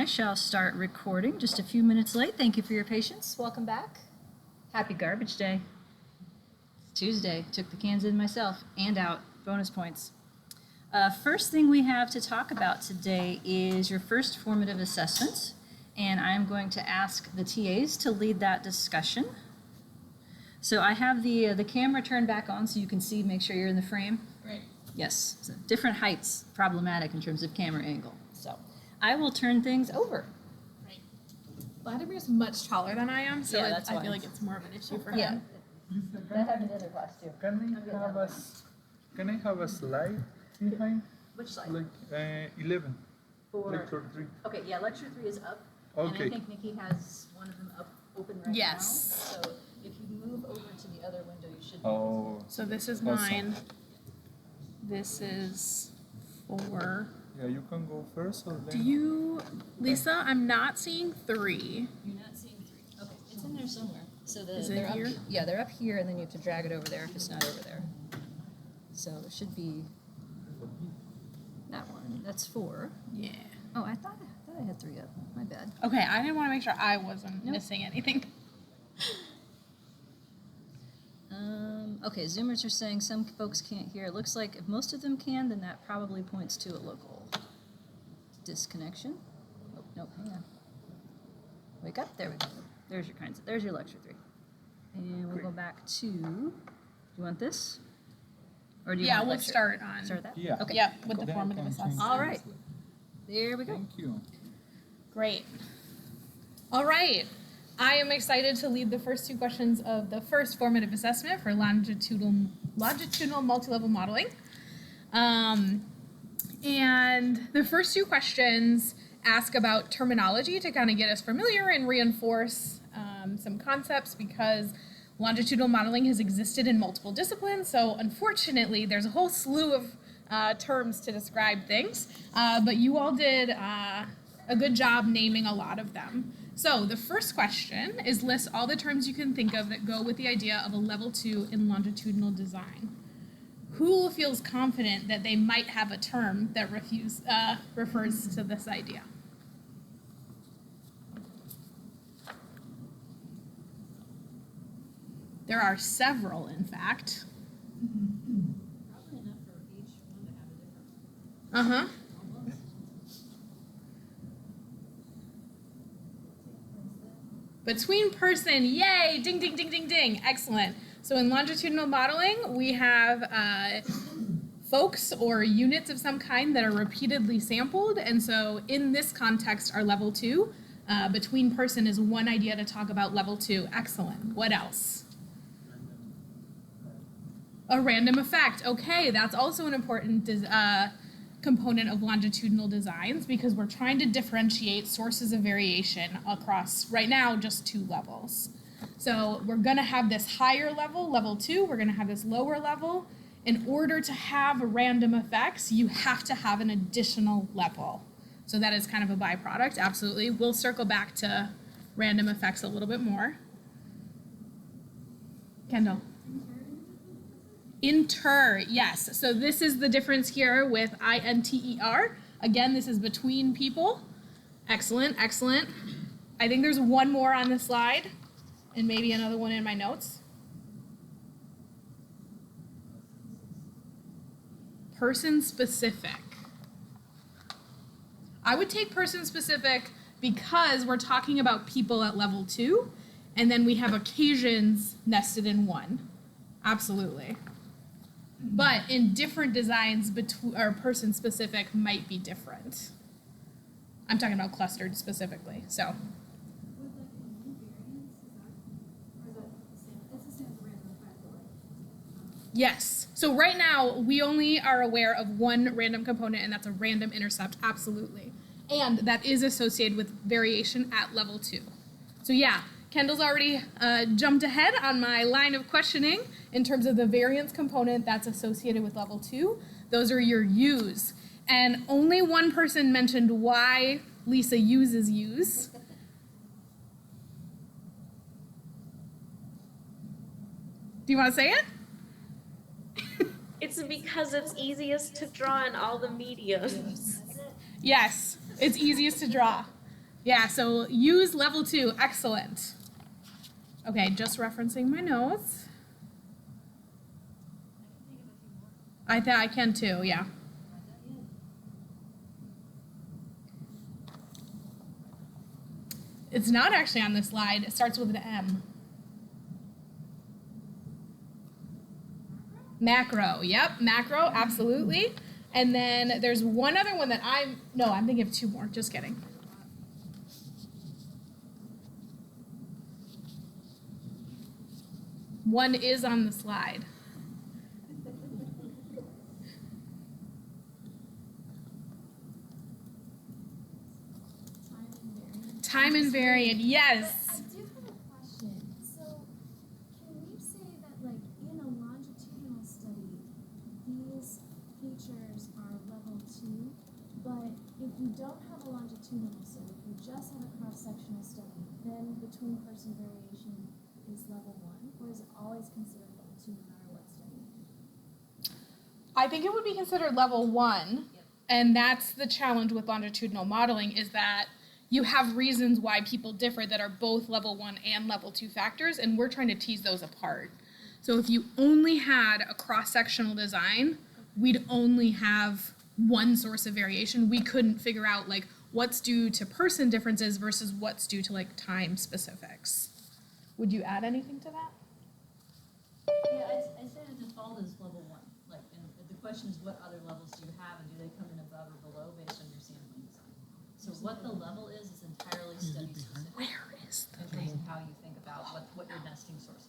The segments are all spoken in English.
shall start recording. Just a few minutes late. Thank you for your patience. Welcome back. Happy garbage day. It's Tuesday. Took the cans in myself and out. Bonus points. First thing we have to talk about today is your first formative assessment. And I'm going to ask the TAs to lead that discussion. So I have the camera turned back on so you can see, make sure you're in the frame. Right. Yes, so different heights, problematic in terms of camera angle. So I will turn things over. Right. Vladimir's much taller than I am, so Yeah, I feel like it's more of an issue for Yeah. him. That happened in other class too. Can I have a slide behind? Which slide? Like 11. For, Lecture 3. okay, yeah, lecture 3 is up. And I Okay. think Nikki has one of them up open right Yes. now. So if you move over to the other window, you should be Oh. So this is Awesome. mine. This is 4. Yeah, you can go first or then. Do you, Lisa? I'm not seeing 3. You're not seeing 3. Okay, it's in there somewhere. So Is it they're here? up. Yeah, they're up here, and then you have to drag it over there if it's not over there. So it should be that one. That's 4. Yeah. Oh, I thought I had 3 up. My bad. Okay, I didn't want to make sure I wasn't Nope. missing anything. Okay, Zoomers are saying some folks can't hear. It looks like if most of them can, then that probably points to a local disconnection. Oh, nope, hang on. Wake up. There we go. There's your lecture 3. And we'll go back to, do you want this? Or do you Yeah, want we'll lecture? start on. Start that? Yeah. Okay. Yep, with the Then I formative can assessment. All right. There we go. Thank you. Great. All right. I am excited to lead the first 2 questions of the first formative assessment for longitudinal multi-level modeling. And the first 2 questions ask about terminology to kind of get us familiar and reinforce some concepts, because longitudinal modeling has existed in multiple disciplines. So unfortunately, there's a whole slew of terms to describe things, but you all did a good job naming a lot of them. So the first question is list all the terms you can think of that go with the idea of a level 2 in longitudinal design. Who feels confident that they might have a term that refers to this idea? There are several, in fact. Probably enough for each one to have a different Uh-huh. Between person, yay, ding, ding, ding, ding, ding, excellent. So in longitudinal modeling, we have folks or units of some kind that are repeatedly sampled, and so in this context, our level 2, between person is one idea to talk about level 2, excellent. What else? A random effect, okay, that's also an important component of longitudinal designs, because we're trying to differentiate sources of variation across, right now, just 2 levels. So we're going to have this higher level, level 2, we're going to have this lower level. In order to have random effects, you have to have an additional level. So that is kind of a byproduct, absolutely. We'll circle back to random effects a little bit more. Kendall. Inter, yes. So this is the difference here with INTER. Again, this is between people. Excellent, excellent. I think there's one more on the slide, and maybe another one in my notes. Person specific. I would take person specific because we're talking about people at level 2, and then we have occasions nested in 1. Absolutely. But in different designs, person specific might be different. I'm talking about clustered specifically. So. Yes. So right now, we only are aware of one random component, and that's a random intercept, absolutely. And that is associated with variation at level 2. So yeah, Kendall's already jumped ahead on my line of questioning in terms of the variance component that's associated with level 2. Those are your U's. And only one person mentioned why Lisa uses U's. Do you want to say it? It's because it's easiest to draw in all the mediums. Yes, it's easiest to draw. Yeah, so use level 2, excellent. Okay, just referencing my notes. I can too, yeah. It's not actually on this slide. It starts with an M. Macro, yep, macro, absolutely. And then there's one other one that I'm thinking of two more, just kidding. One is on the slide. Time invariant, yes. I do have a question. So, can we say that, like, in a longitudinal study, these features are level 2, but if you don't have a longitudinal study, if you just have a cross-sectional study, then between person variation is level 1, or is it always considered level 2 no matter what study? I think it would be considered level 1, and that's the challenge with longitudinal modeling is that you have reasons why people differ that are both level 1 and level 2 factors, and we're trying to tease those apart. So if you only had a cross-sectional design, we'd only have one source of variation. We couldn't figure out like what's due to person differences versus what's due to like time specifics. Would you add anything to that? Yeah, I'd say the default is level 1. Like, and the question is what other levels do you have, and do they come in above or below based on your sampling design? So what the level is entirely study specific. Where is In terms of how you think about what your nesting sources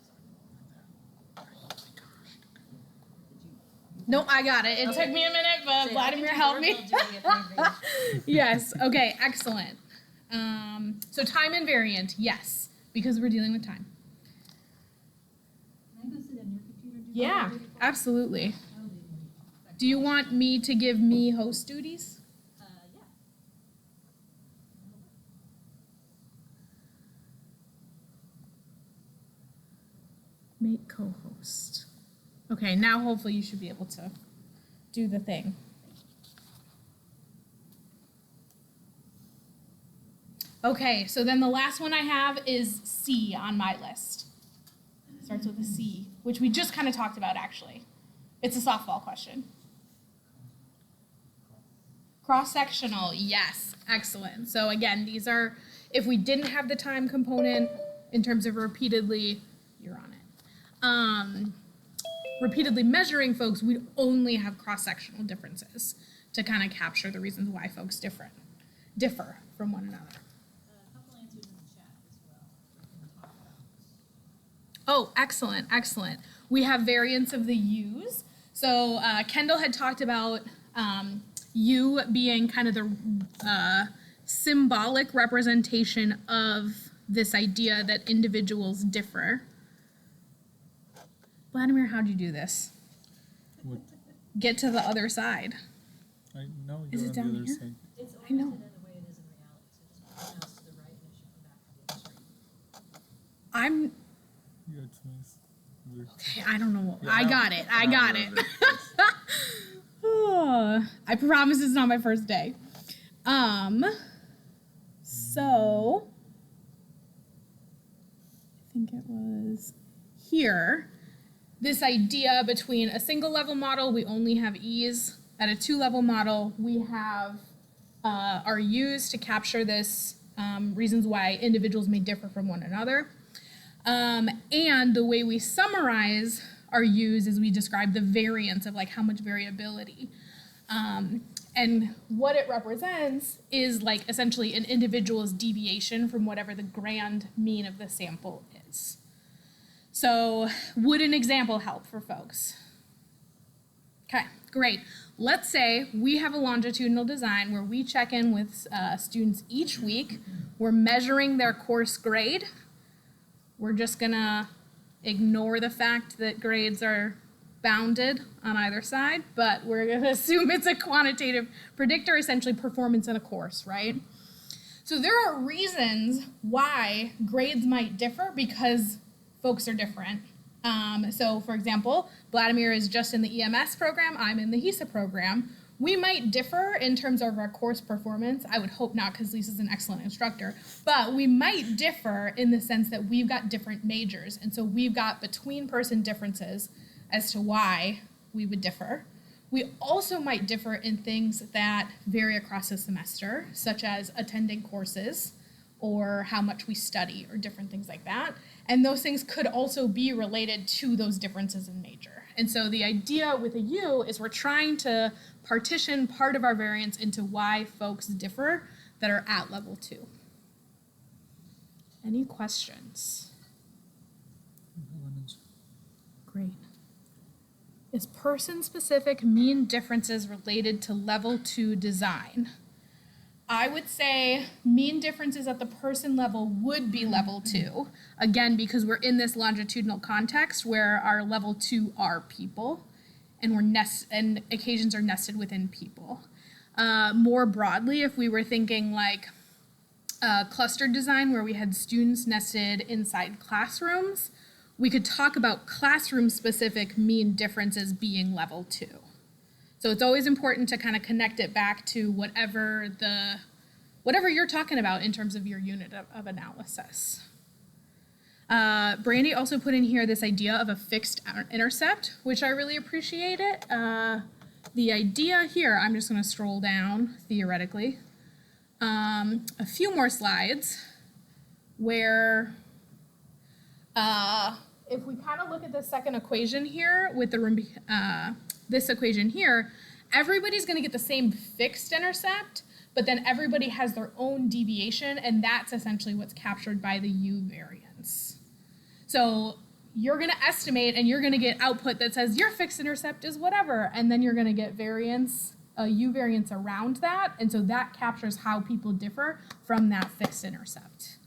are. No, I got it. It took me a minute, but Bladimir helped me. Yes. Okay. Excellent. So time invariant, yes, because we're dealing with time. Can I go sit on your computer? Yeah, absolutely. Do you want me to give me host duties? Yeah. Make co-host. Okay, now hopefully you should be able to do the thing. Okay, so then the last one I have is C on my list. Starts with a C, which we just kind of talked about actually. It's a softball question. Cross-sectional, yes, excellent. So again, these are, if we didn't have the time component in terms of repeatedly, you're on it. Repeatedly measuring folks, we'd only have cross-sectional differences to kind of capture the reasons why folks differ from one another. A couple answers in the chat as well. We can talk about. Oh, excellent, excellent. We have variants of the U's. So Kendall had talked about U being kind of the symbolic representation of this idea that individuals differ. Bladimir, how'd you do this? What? Get to the other side. I know Is you're it on down the other here? side. It's I know. oriented in the way it is in reality. So just put the mouse to the right and it should come back to the other screen. I'm Yeah, it's nice. okay, I don't know. Yeah, I now- got it. I now got we're it. on the- Oh, I promise it's not my first day. So I think it was here. This idea between a single level model, we only have E's. At a 2-level model, we have our U's to capture this reasons why individuals may differ from one another. And the way we summarize our U's is we describe the variance of like how much variability. And what it represents is like essentially an individual's deviation from whatever the grand mean of the sample is. So would an example help for folks? Okay, great. Let's say we have a longitudinal design where we check in with students each week. We're measuring their course grade. We're just gonna ignore the fact that grades are bounded on either side, but we're gonna assume it's a quantitative predictor, essentially performance in a course, right? So there are reasons why grades might differ because folks are different. So for example, Bladimir is just in the EMS program, I'm in the HESA program. We might differ in terms of our course performance. I would hope not, because Lisa's an excellent instructor, but we might differ in the sense that we've got different majors. And so we've got between person differences as to why we would differ. We also might differ in things that vary across the semester, such as attending courses or how much we study or different things like that. And those things could also be related to those differences in major. And so the idea with a U is we're trying to partition part of our variance into why folks differ that are at level 2. Any questions? Great. Is person-specific mean differences related to level 2 design? I would say mean differences at the person level would be level 2. Again, because we're in this longitudinal context where our level 2 are people and occasions are nested within people. More broadly, if we were thinking like cluster design where we had students nested inside classrooms, we could talk about classroom-specific mean differences being level 2. So it's always important to kind of connect it back to whatever you're talking about in terms of your unit of analysis. Brandy also put in here this idea of a fixed intercept, which I really appreciate it. The idea here, I'm just going to scroll down theoretically, a few more slides where if we kind of look at the second equation here with this equation here, everybody's going to get the same fixed intercept, but then everybody has their own deviation, and that's essentially what's captured by the U variance. So you're going to estimate, and you're going to get output that says your fixed intercept is whatever, and then you're going to get variance, a U variance around that, and so that captures how people differ from that fixed intercept.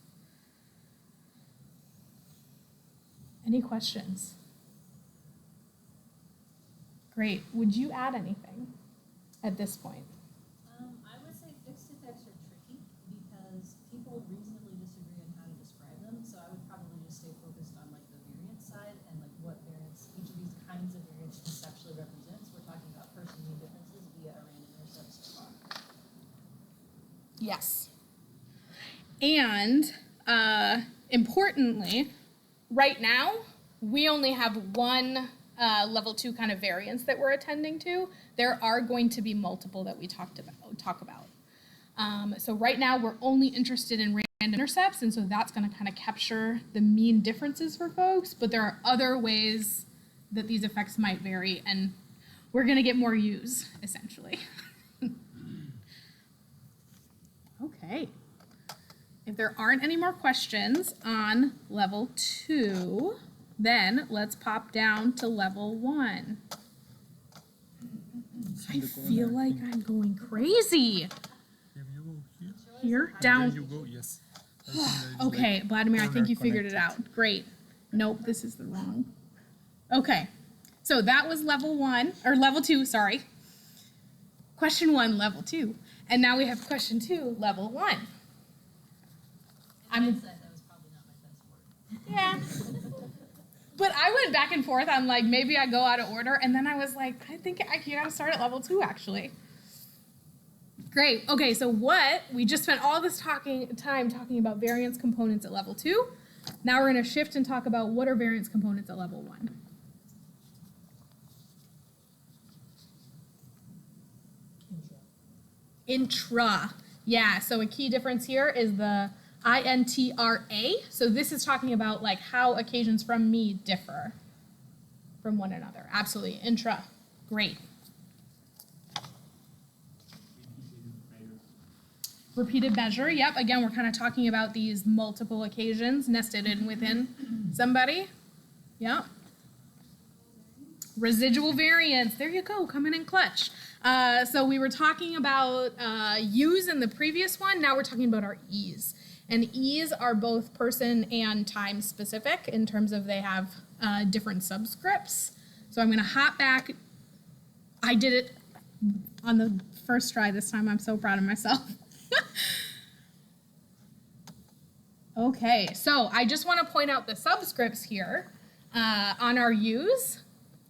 Any questions? Great. Would you add anything at this point? I would say fixed effects are tricky because people reasonably disagree on how to describe them. So I would probably just stay focused on like the variance side and like what variance each of these kinds of variance conceptually represents. We're talking about person mean differences via a random intercept so far. Yes. And importantly, right now, we only have one level 2 kind of variance that we're attending to. There are going to be multiple that we talk about. So right now, we're only interested in random intercepts, and so that's going to kind of capture the mean differences for folks, but there are other ways that these effects might vary, and we're going to get more U's, essentially. Okay. If there aren't any more questions on level 2, then let's pop down to level 1. I feel like I'm going crazy. If you go here, Here, then down. you go, yes. I think that is Okay, like Bladimir, I think you figured it connected. out. Great. Nope, this is the wrong. Okay, so that was level 1, or level 2, sorry. Question 1, level 2. And now we have question 2, level 1. In hindsight, that was probably not my best word. Yeah. But I went back and forth on like, maybe I go out of order. And then I was like, I think you gotta start at level 2 actually. Great. Okay, so we just spent all this time talking about variance components at level 2. Now we're gonna shift and talk about what are variance components at level 1. Intra. Yeah, so a key difference here is the INTRA. So this is talking about like how occasions from me differ from one another. Absolutely. Intra. Great. Repeated measure. Yep. Again, we're kind of talking about these multiple occasions nested in within somebody. Yep. Residual variance. There you go. Coming in clutch. So we were talking about U's in the previous one. Now we're talking about our E's. And E's are both person and time specific in terms of they have different subscripts. So I'm going to hop back. I did it on the first try this time. I'm so proud of myself. Okay, so I just want to point out the subscripts here on our U's.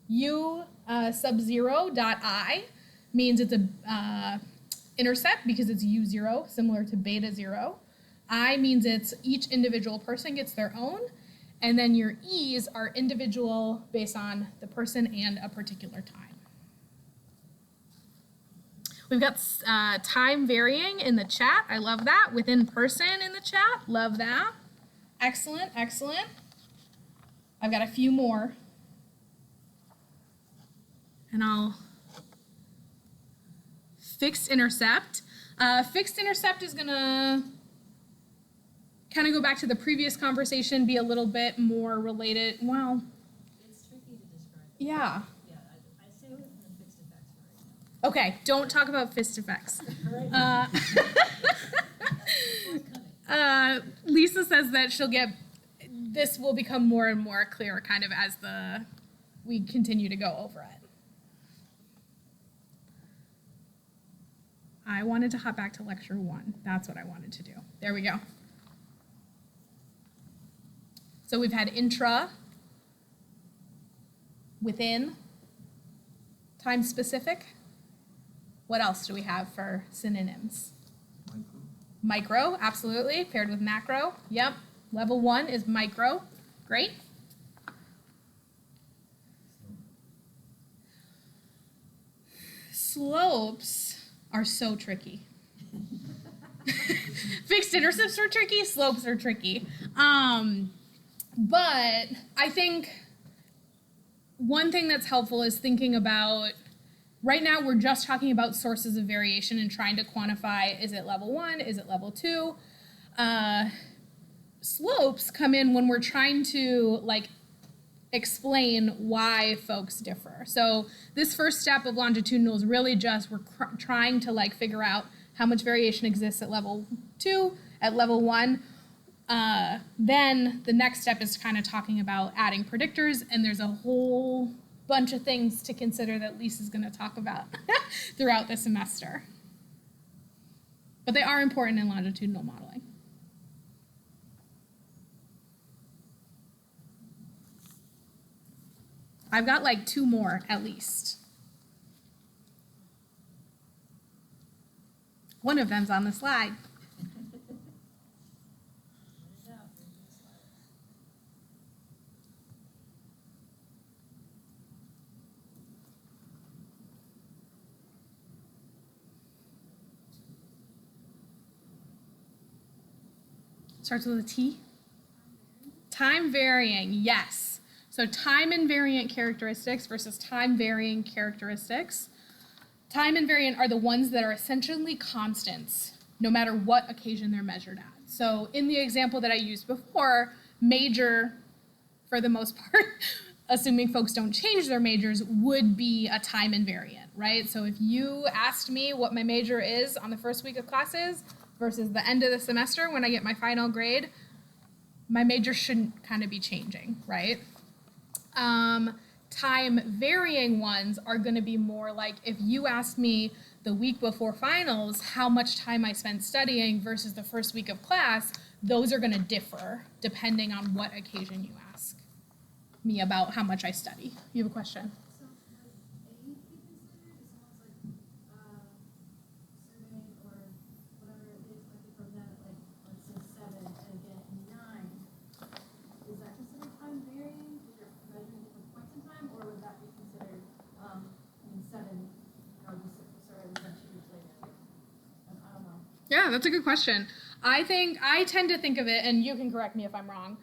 U sub 0 dot I. means it's a intercept because it's U0, similar to beta 0. I means it's each individual person gets their own. And then your E's are individual based on the person and a particular time. We've got time varying in the chat. I love that. Within person in the chat. Love that. Excellent, excellent. I've got a few more. And I'll fixed intercept. Fixed intercept is gonna kind of go back to the previous conversation, be a little bit more related. Well, It's tricky to describe it. yeah. Yeah, I stay away from the fixed effects for right now. Okay, don't talk about fist effects. Lisa says that this will become more and more clear kind of as we continue to go over it. I wanted to hop back to lecture 1. That's what I wanted to do. There we go. So we've had intra, within, time specific. What else do we have for synonyms? Micro, absolutely, paired with macro. Yep, level 1 is micro. Great. Slopes are so tricky. Fixed intercepts are tricky, slopes are tricky. But I think one thing that's helpful is thinking about, right now we're just talking about sources of variation and trying to quantify, is it level 1, is it level 2? Slopes come in when we're trying to explain why folks differ. So this first step of longitudinal is really just we're trying to figure out how much variation exists at level 2, at level 1. Then the next step is kind of talking about adding predictors, and there's a whole bunch of things to consider that Lisa's going to talk about throughout the semester. But they are important in longitudinal modeling. I've got 2 more at least. One of them's on the slide. Starts with a T. Time varying, yes. So time invariant characteristics versus time varying characteristics. Time invariant are the ones that are essentially constants, no matter what occasion they're measured at. So in the example that I used before, major, for the most part, assuming folks don't change their majors, would be a time invariant, right? So if you asked me what my major is on the first week of classes versus the end of the semester when I get my final grade, my major shouldn't kind of be changing, right? Time varying ones are going to be more like if you asked me the week before finals how much time I spent studying versus the first week of class, those are going to differ depending on what occasion you ask me about how much I study. You have a question? So, A be considered if someone's surveyed or whatever it is, from that let's say 7 and again 9, is that considered time varying because you're measuring different points in time, or would that be considered 7, you started 2 years later? I don't know. Yeah, that's a good question. I tend to think of it, and you can correct me if I'm wrong,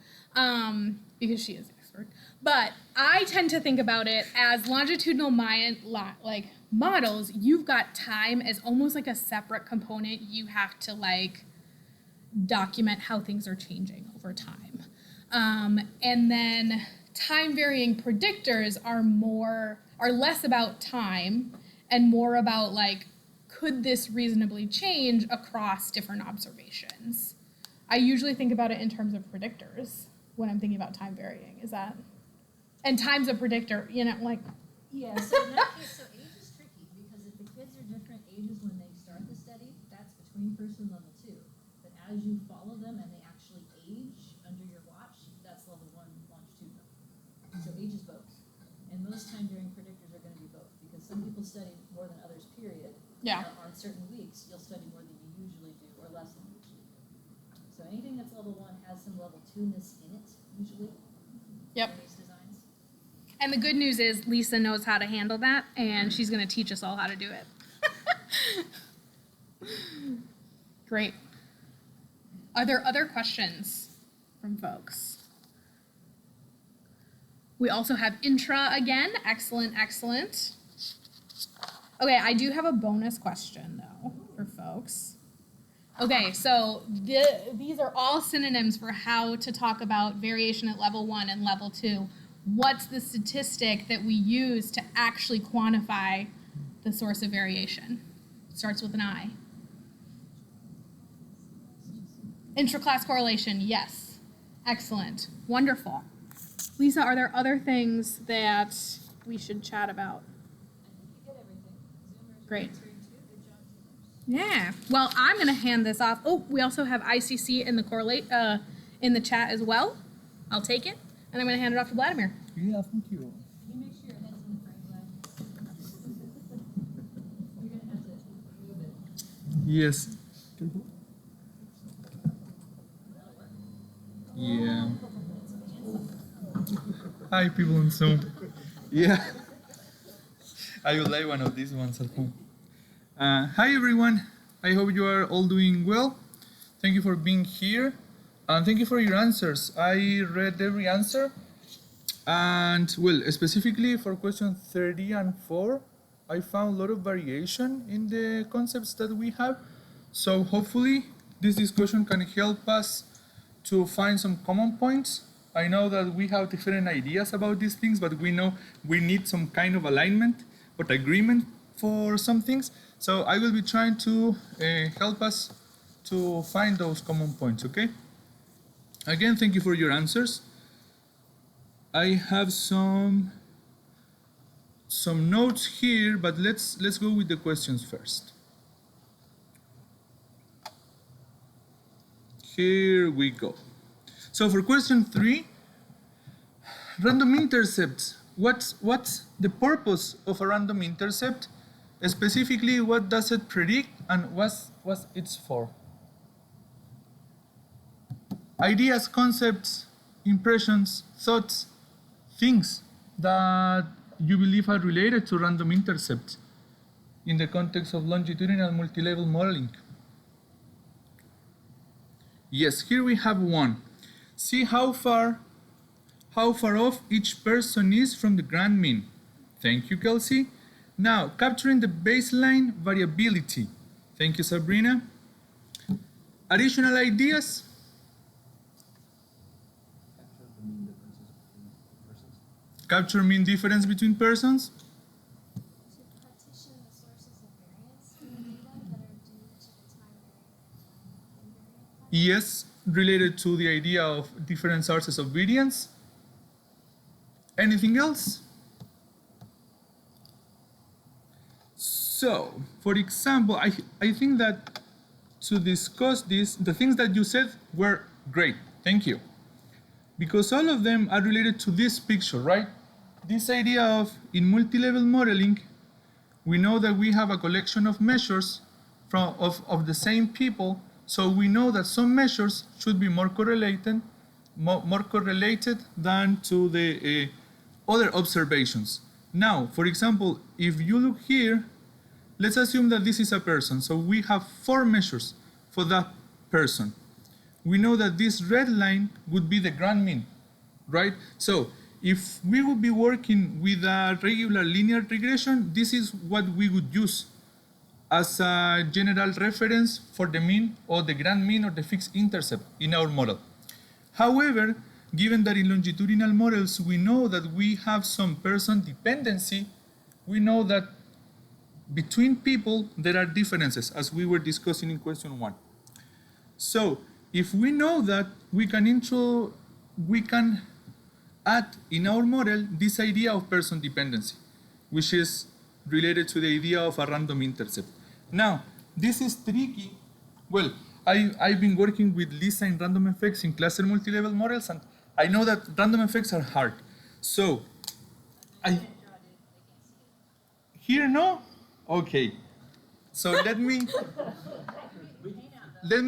because she is the expert, but I tend to think about it as longitudinal models. You've got time as almost like a separate component. You have to document how things are changing over time. And then time varying predictors are less about time and more about could this reasonably change across different observations? I usually think about it in terms of predictors when I'm thinking about time varying. Is that? And time's a predictor, Yeah, so in that case, so age is tricky because if the kids are different ages when they start the study, that's between first and level 2. But as you follow them and they actually age under your watch, that's level 1 longitudinal. So age is both. And most time varying predictors are going to be both because some people study more than others, period. Yeah. on certain weeks, you'll study more than you usually do or less than you usually do. So anything that's level 1 has some level 2-ness in it, usually, Yep. in these designs. And the good news is Lisa knows how to handle that, and she's going to teach us all how to do it. Great. Are there other questions from folks? We also have intra again. Excellent, excellent. Okay, I do have a bonus question, though, for folks. Okay, so these are all synonyms for how to talk about variation at level 1 and level 2. What's the statistic that we use to actually quantify the source of variation? Starts with an I. Intra-class correlation, yes. Excellent. Wonderful. Lisa, are there other things that we should chat about? I think you get everything. Zoomers are Great. answering too. Good job, Zoomers. Yeah. Well, I'm going to hand this off. Oh, we also have ICC in the in the chat as well. I'll take it, and I'm going to hand it off to Bladimir. Yeah, thank you. Can you make sure your head's in the frame, Vlad? You're gonna have to move it. Yes. Yeah. Hi, people on Zoom. Yeah. I would like one of these ones at home. Hi, everyone. I hope you are all doing well. Thank you for being here. And thank you for your answers. I read every answer. And, well, specifically for question 30 and 4, I found a lot of variation in the concepts that we have. So hopefully this discussion can help us to find some common points. I know that we have different ideas about these things, but we know we need some kind of alignment or agreement for some things. So I will be trying to help us to find those common points, okay? Again, thank you for your answers. I have some notes here, but let's go with the questions first. Here we go. So for question 3, random intercepts. What's the purpose of a random intercept? Specifically, what does it predict and what's it's for? Ideas, concepts, impressions, thoughts, things that you believe are related to random intercepts in the context of longitudinal multi-level modeling. Yes, here we have one. See how far off each person is from the grand mean. Thank you, Kelsey. Now, capturing the baseline variability. Thank you, Sabrina. Additional ideas? Capture mean difference between persons. To partition the sources of variance in the data that are due to the time variant. Yes, related to the idea of different sources of variance. Anything else? So, for example, I think that to discuss this, the things that you said were great. Thank you. Because all of them are related to this picture, right? This idea of, in multi-level modeling, we know that we have a collection of measures of the same people, so we know that some measures should be more correlated than to the other observations. Now, for example, if you look here, let's assume that this is a person, so we have 4 measures for that person. We know that this red line would be the grand mean, right? So if we would be working with a regular linear regression, this is what we would use as a general reference for the mean or the grand mean or the fixed intercept in our model. However, given that in longitudinal models we know that we have some person dependency, we know that between people there are differences, as we were discussing in question 1. So if we know that, we can add in our model this idea of person dependency, which is related to the idea of a random intercept. Now, this is tricky. Well, I've been working with Lisa in random effects in cluster multi-level models, and I know that random effects are hard. So, here, no? Okay. So let me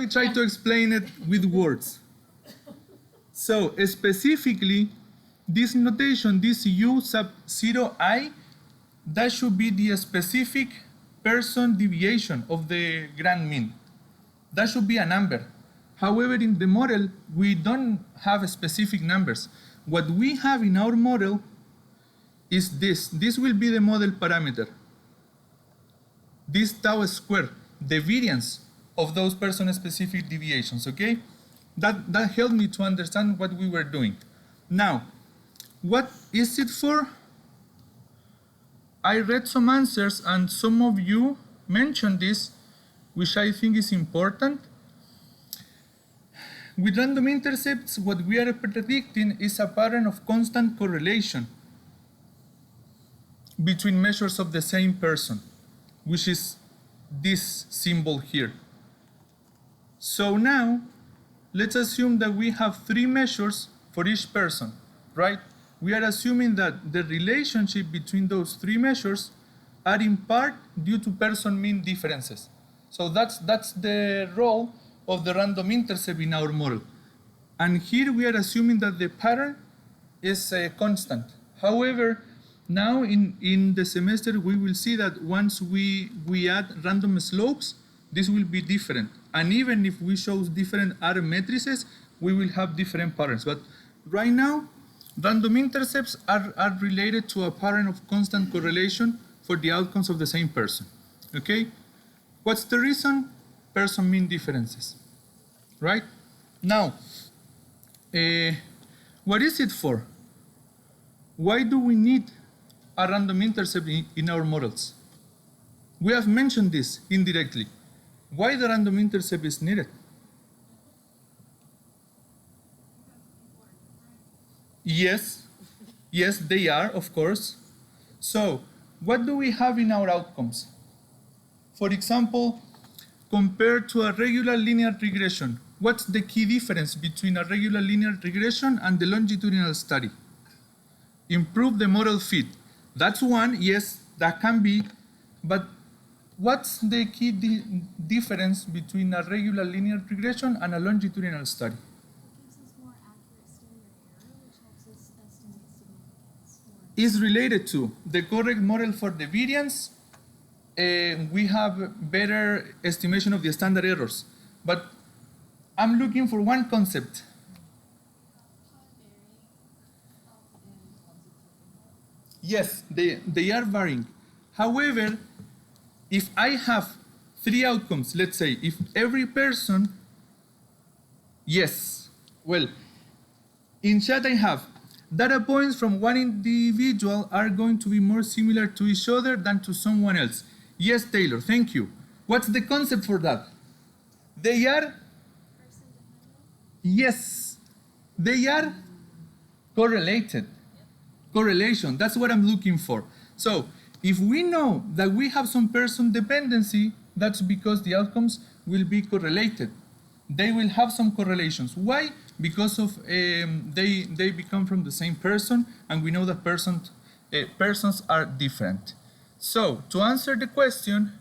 try to explain it with words. So specifically, this notation, this u sub 0I, that should be the specific person deviation of the grand mean. That should be a number. However, in the model, we don't have specific numbers. What we have in our model is this. This will be the model parameter. This tau square, the variance of those person-specific deviations, okay? That helped me to understand what we were doing. Now, what is it for? I read some answers and some of you mentioned this, which I think is important. With random intercepts, what we are predicting is a pattern of constant correlation between measures of the same person, which is this symbol here. So now, let's assume that we have 3 measures for each person, right? We are assuming that the relationship between those 3 measures are in part due to person mean differences. So that's the role of the random intercept in our model. And here we are assuming that the pattern is constant. However, now in the semester we will see that once we add random slopes, this will be different. And even if we show different R matrices, we will have different patterns. But right now, random intercepts are related to a pattern of constant correlation for the outcomes of the same person, okay? What's the reason? Person mean differences, right? Now, what is it for? Why do we need a random intercept in our models? We have mentioned this indirectly. Why the random intercept is needed? Yes, they are, of course. So, what do we have in our outcomes? For example, compared to a regular linear regression, what's the key difference between a regular linear regression and the longitudinal study? Improve the model fit. That's one, yes, that can be, but what's the key difference between a regular linear regression and a longitudinal study? Is related to the correct model for the variance. We have better estimation of the standard errors. But I'm looking for one concept. Yes, they are varying. However, if I have 3 outcomes, let's say, if every person, yes, well, in chat I have data points from one individual are going to be more similar to each other than to someone else. Yes, Taylor, thank you. What's the concept for that? They are, yes, they are correlated. Correlation, that's what I'm looking for. So, if we know that we have some person dependency, that's because the outcomes will be correlated. They will have some correlations. Why? Because of they become from the same person, and we know that persons are different. So, to answer the question,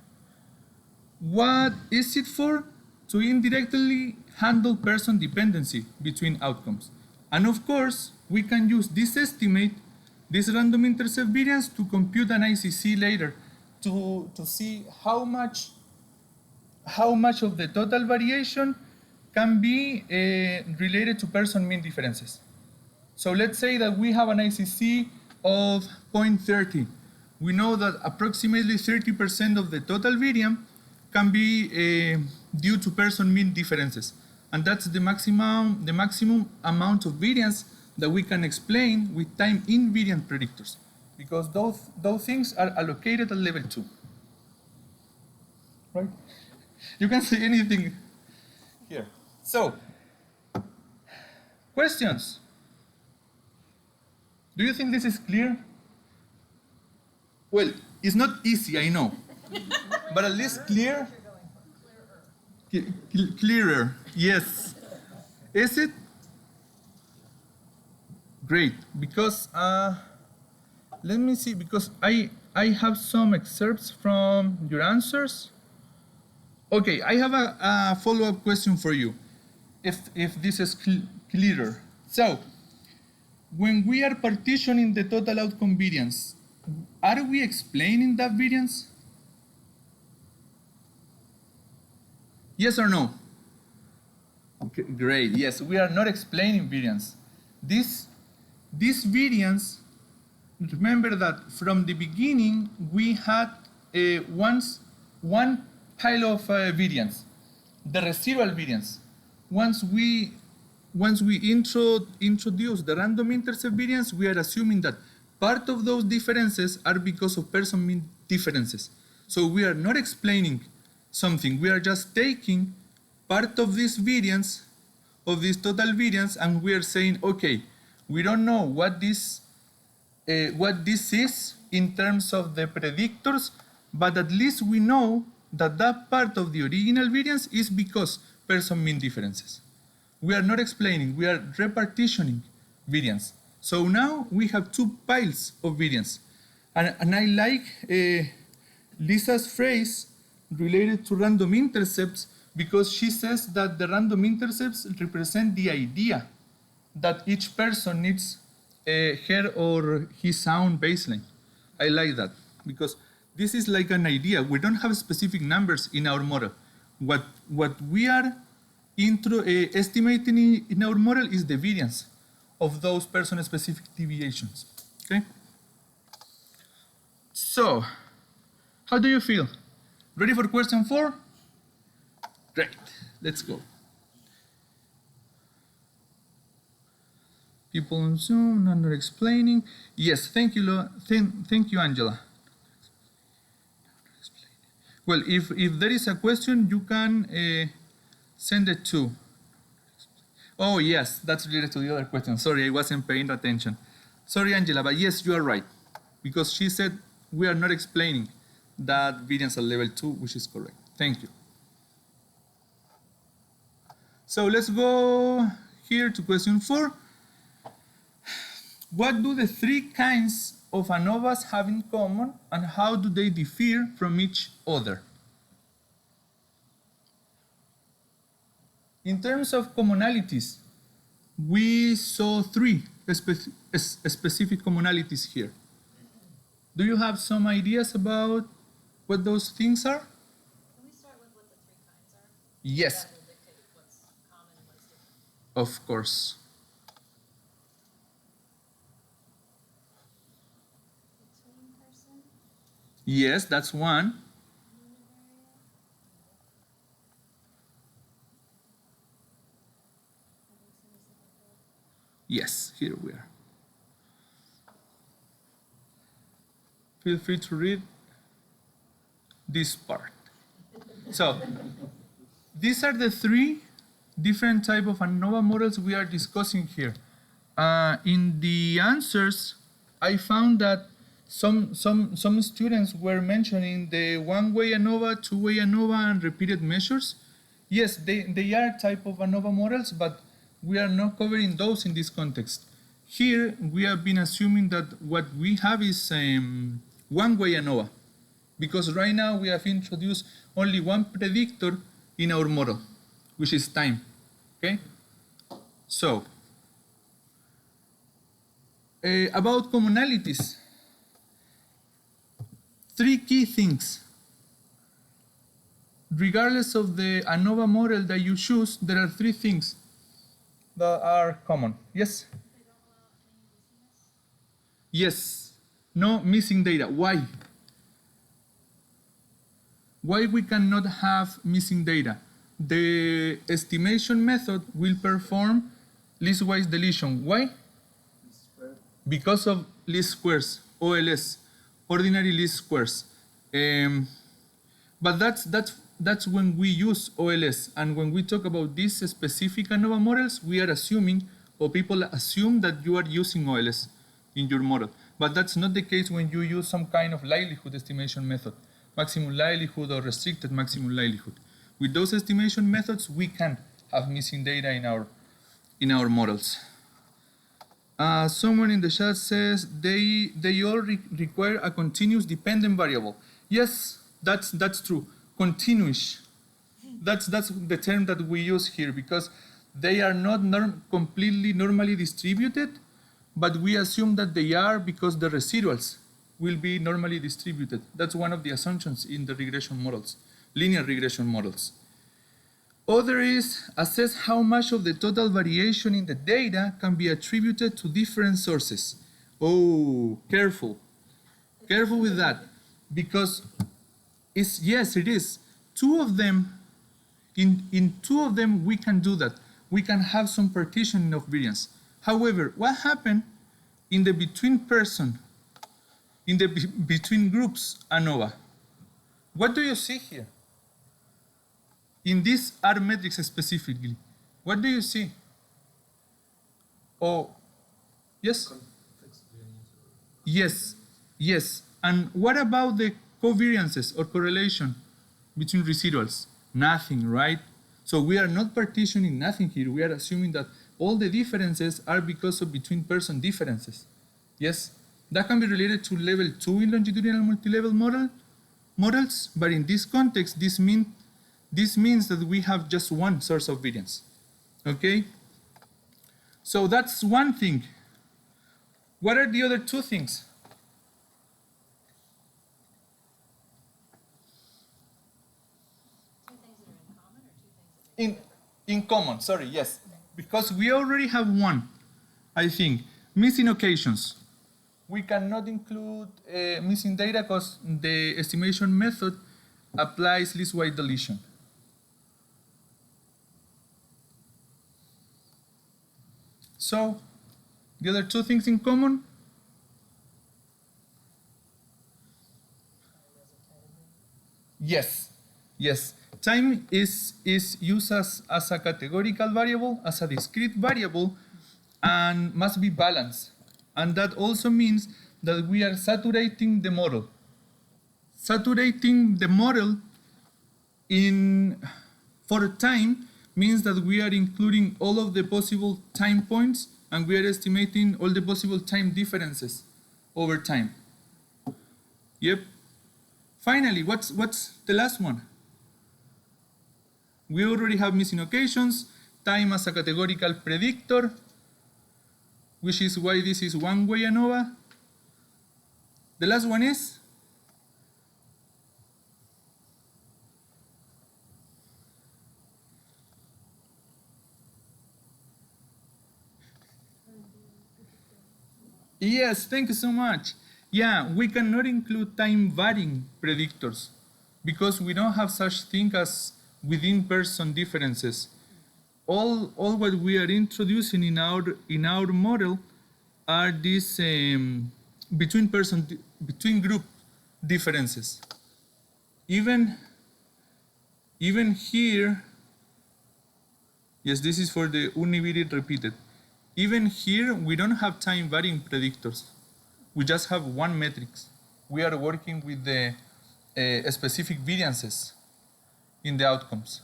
what is it for? To indirectly handle person dependency between outcomes. And of course, we can use this estimate, this random intercept variance, to compute an ICC later to see how much of the total variation can be related to person mean differences. So let's say that we have an ICC of 0.30. We know that approximately 30% of the total variance can be due to person mean differences. And that's the maximum amount of variance that we can explain with time invariant predictors, because those things are allocated at level 2. Right? You can say anything here. So, questions? Do you think this is clear? Well, it's not easy, I know, but at least clear. Clearer, yes. Is it? Great, because let me see, because I have some excerpts from your answers. Okay, I have a follow-up question for you, if this is clearer. So, when we are partitioning the total outcome variance, are we explaining that variance? Yes or no? Okay, great. Yes, we are not explaining variance. This variance, remember that from the beginning we had one pile of variance, the residual variance. Once we introduce the random intercept variance, we are assuming that part of those differences are because of person mean differences. So we are not explaining something. We are just taking part of this variance, of this total variance, and we are saying, okay, we don't know what this is in terms of the predictors, but at least we know that that part of the original variance is because person mean differences. We are not explaining, we are repartitioning variance. So now we have two piles of variance. And I like Lisa's phrase related to random intercepts, because she says that the random intercepts represent the idea that each person needs her or his own baseline. I like that, because this is like an idea. We don't have specific numbers in our model. What we are estimating in our model is the variance of those person-specific deviations. Okay. So, how do you feel? Ready for question 4? Great. Let's go. People on Zoom, not explaining. Yes, thank you, thank you, Angela. Well, if there is a question, you can send it to. Oh, yes, that's related to the other question. Sorry, I wasn't paying attention. Sorry, Angela, but yes, you are right. Because she said we are not explaining that variance at level 2, which is correct. Thank you. So let's go here to question 4. What do the 3 kinds of ANOVAs have in common, and how do they differ from each other? In terms of commonalities, we saw 3 specific commonalities here. Do you have some ideas about what those things are? Can we start with what the 3 kinds are? Yes. That will dictate what's common and what's different. Of course. Between person, Yes, that's one. Yes, here we are. Feel free to read this part. So, these are the 3 different type of ANOVA models we are discussing here. In the answers, I found that some students were mentioning the one-way ANOVA, two-way ANOVA, and repeated measures. Yes, they are type of ANOVA models, but we are not covering those in this context. Here, we have been assuming that what we have is one-way ANOVA, because right now we have introduced only one predictor in our model, which is time. Okay? So, about commonalities, 3 key things. Regardless of the ANOVA model that you choose, there are 3 things that are common. Yes? Yes. No missing data. Why? Why we cannot have missing data? The estimation method will perform listwise deletion. Why? Because of least squares, OLS, ordinary least squares. But that's when we use OLS. And when we talk about these specific ANOVA models, we are assuming, or people assume, that you are using OLS in your model. But that's not the case when you use some kind of likelihood estimation method, maximum likelihood or restricted maximum likelihood. With those estimation methods, we can have missing data in our models. Someone in the chat says they all require a continuous dependent variable. Yes, that's true. Continuous. That's the term that we use here because they are not completely normally distributed, but we assume that they are because the residuals will be normally distributed. That's one of the assumptions in the regression models, linear regression models. Other is assess how much of the total variation in the data can be attributed to different sources. Oh, careful. Careful with that. Because yes, it is. Two of them, in two of them, we can do that. We can have some partitioning of variance. However, what happened in the between person, in the between groups ANOVA? What do you see here? In this R matrix specifically, what do you see? Oh, yes? Yes, yes. And what about the covariances or correlation between residuals? Nothing, right? So we are not partitioning nothing here. We are assuming that all the differences are because of between person differences. Yes? That can be related to level 2 in longitudinal multi-level models, but in this context, this means that we have just one source of variance. Okay? So that's one thing. What are the other two things? Two things that are in common or two things that In common, sorry, yes. Because we already have one, I think. Missing occasions. We cannot include missing data because the estimation method applies list-wide deletion. So, the other two things in common? Yes, yes. Time is used as a categorical variable, as a discrete variable, and must be balanced. And that also means that we are saturating the model. Saturating the model for time means that we are including all of the possible time points and we are estimating all the possible time differences over time. Yep. Finally, what's the last one? We already have missing occasions, time as a categorical predictor, which is why this is one-way ANOVA. The last one is yes, thank you so much. Yeah, we cannot include time-varying predictors because we don't have such thing as within-person differences. All what we are introducing in our model are these between group differences. Even here, yes, this is for the univariate repeated. Even here, we don't have time varying predictors. We just have one matrix. We are working with the specific variances in the outcomes.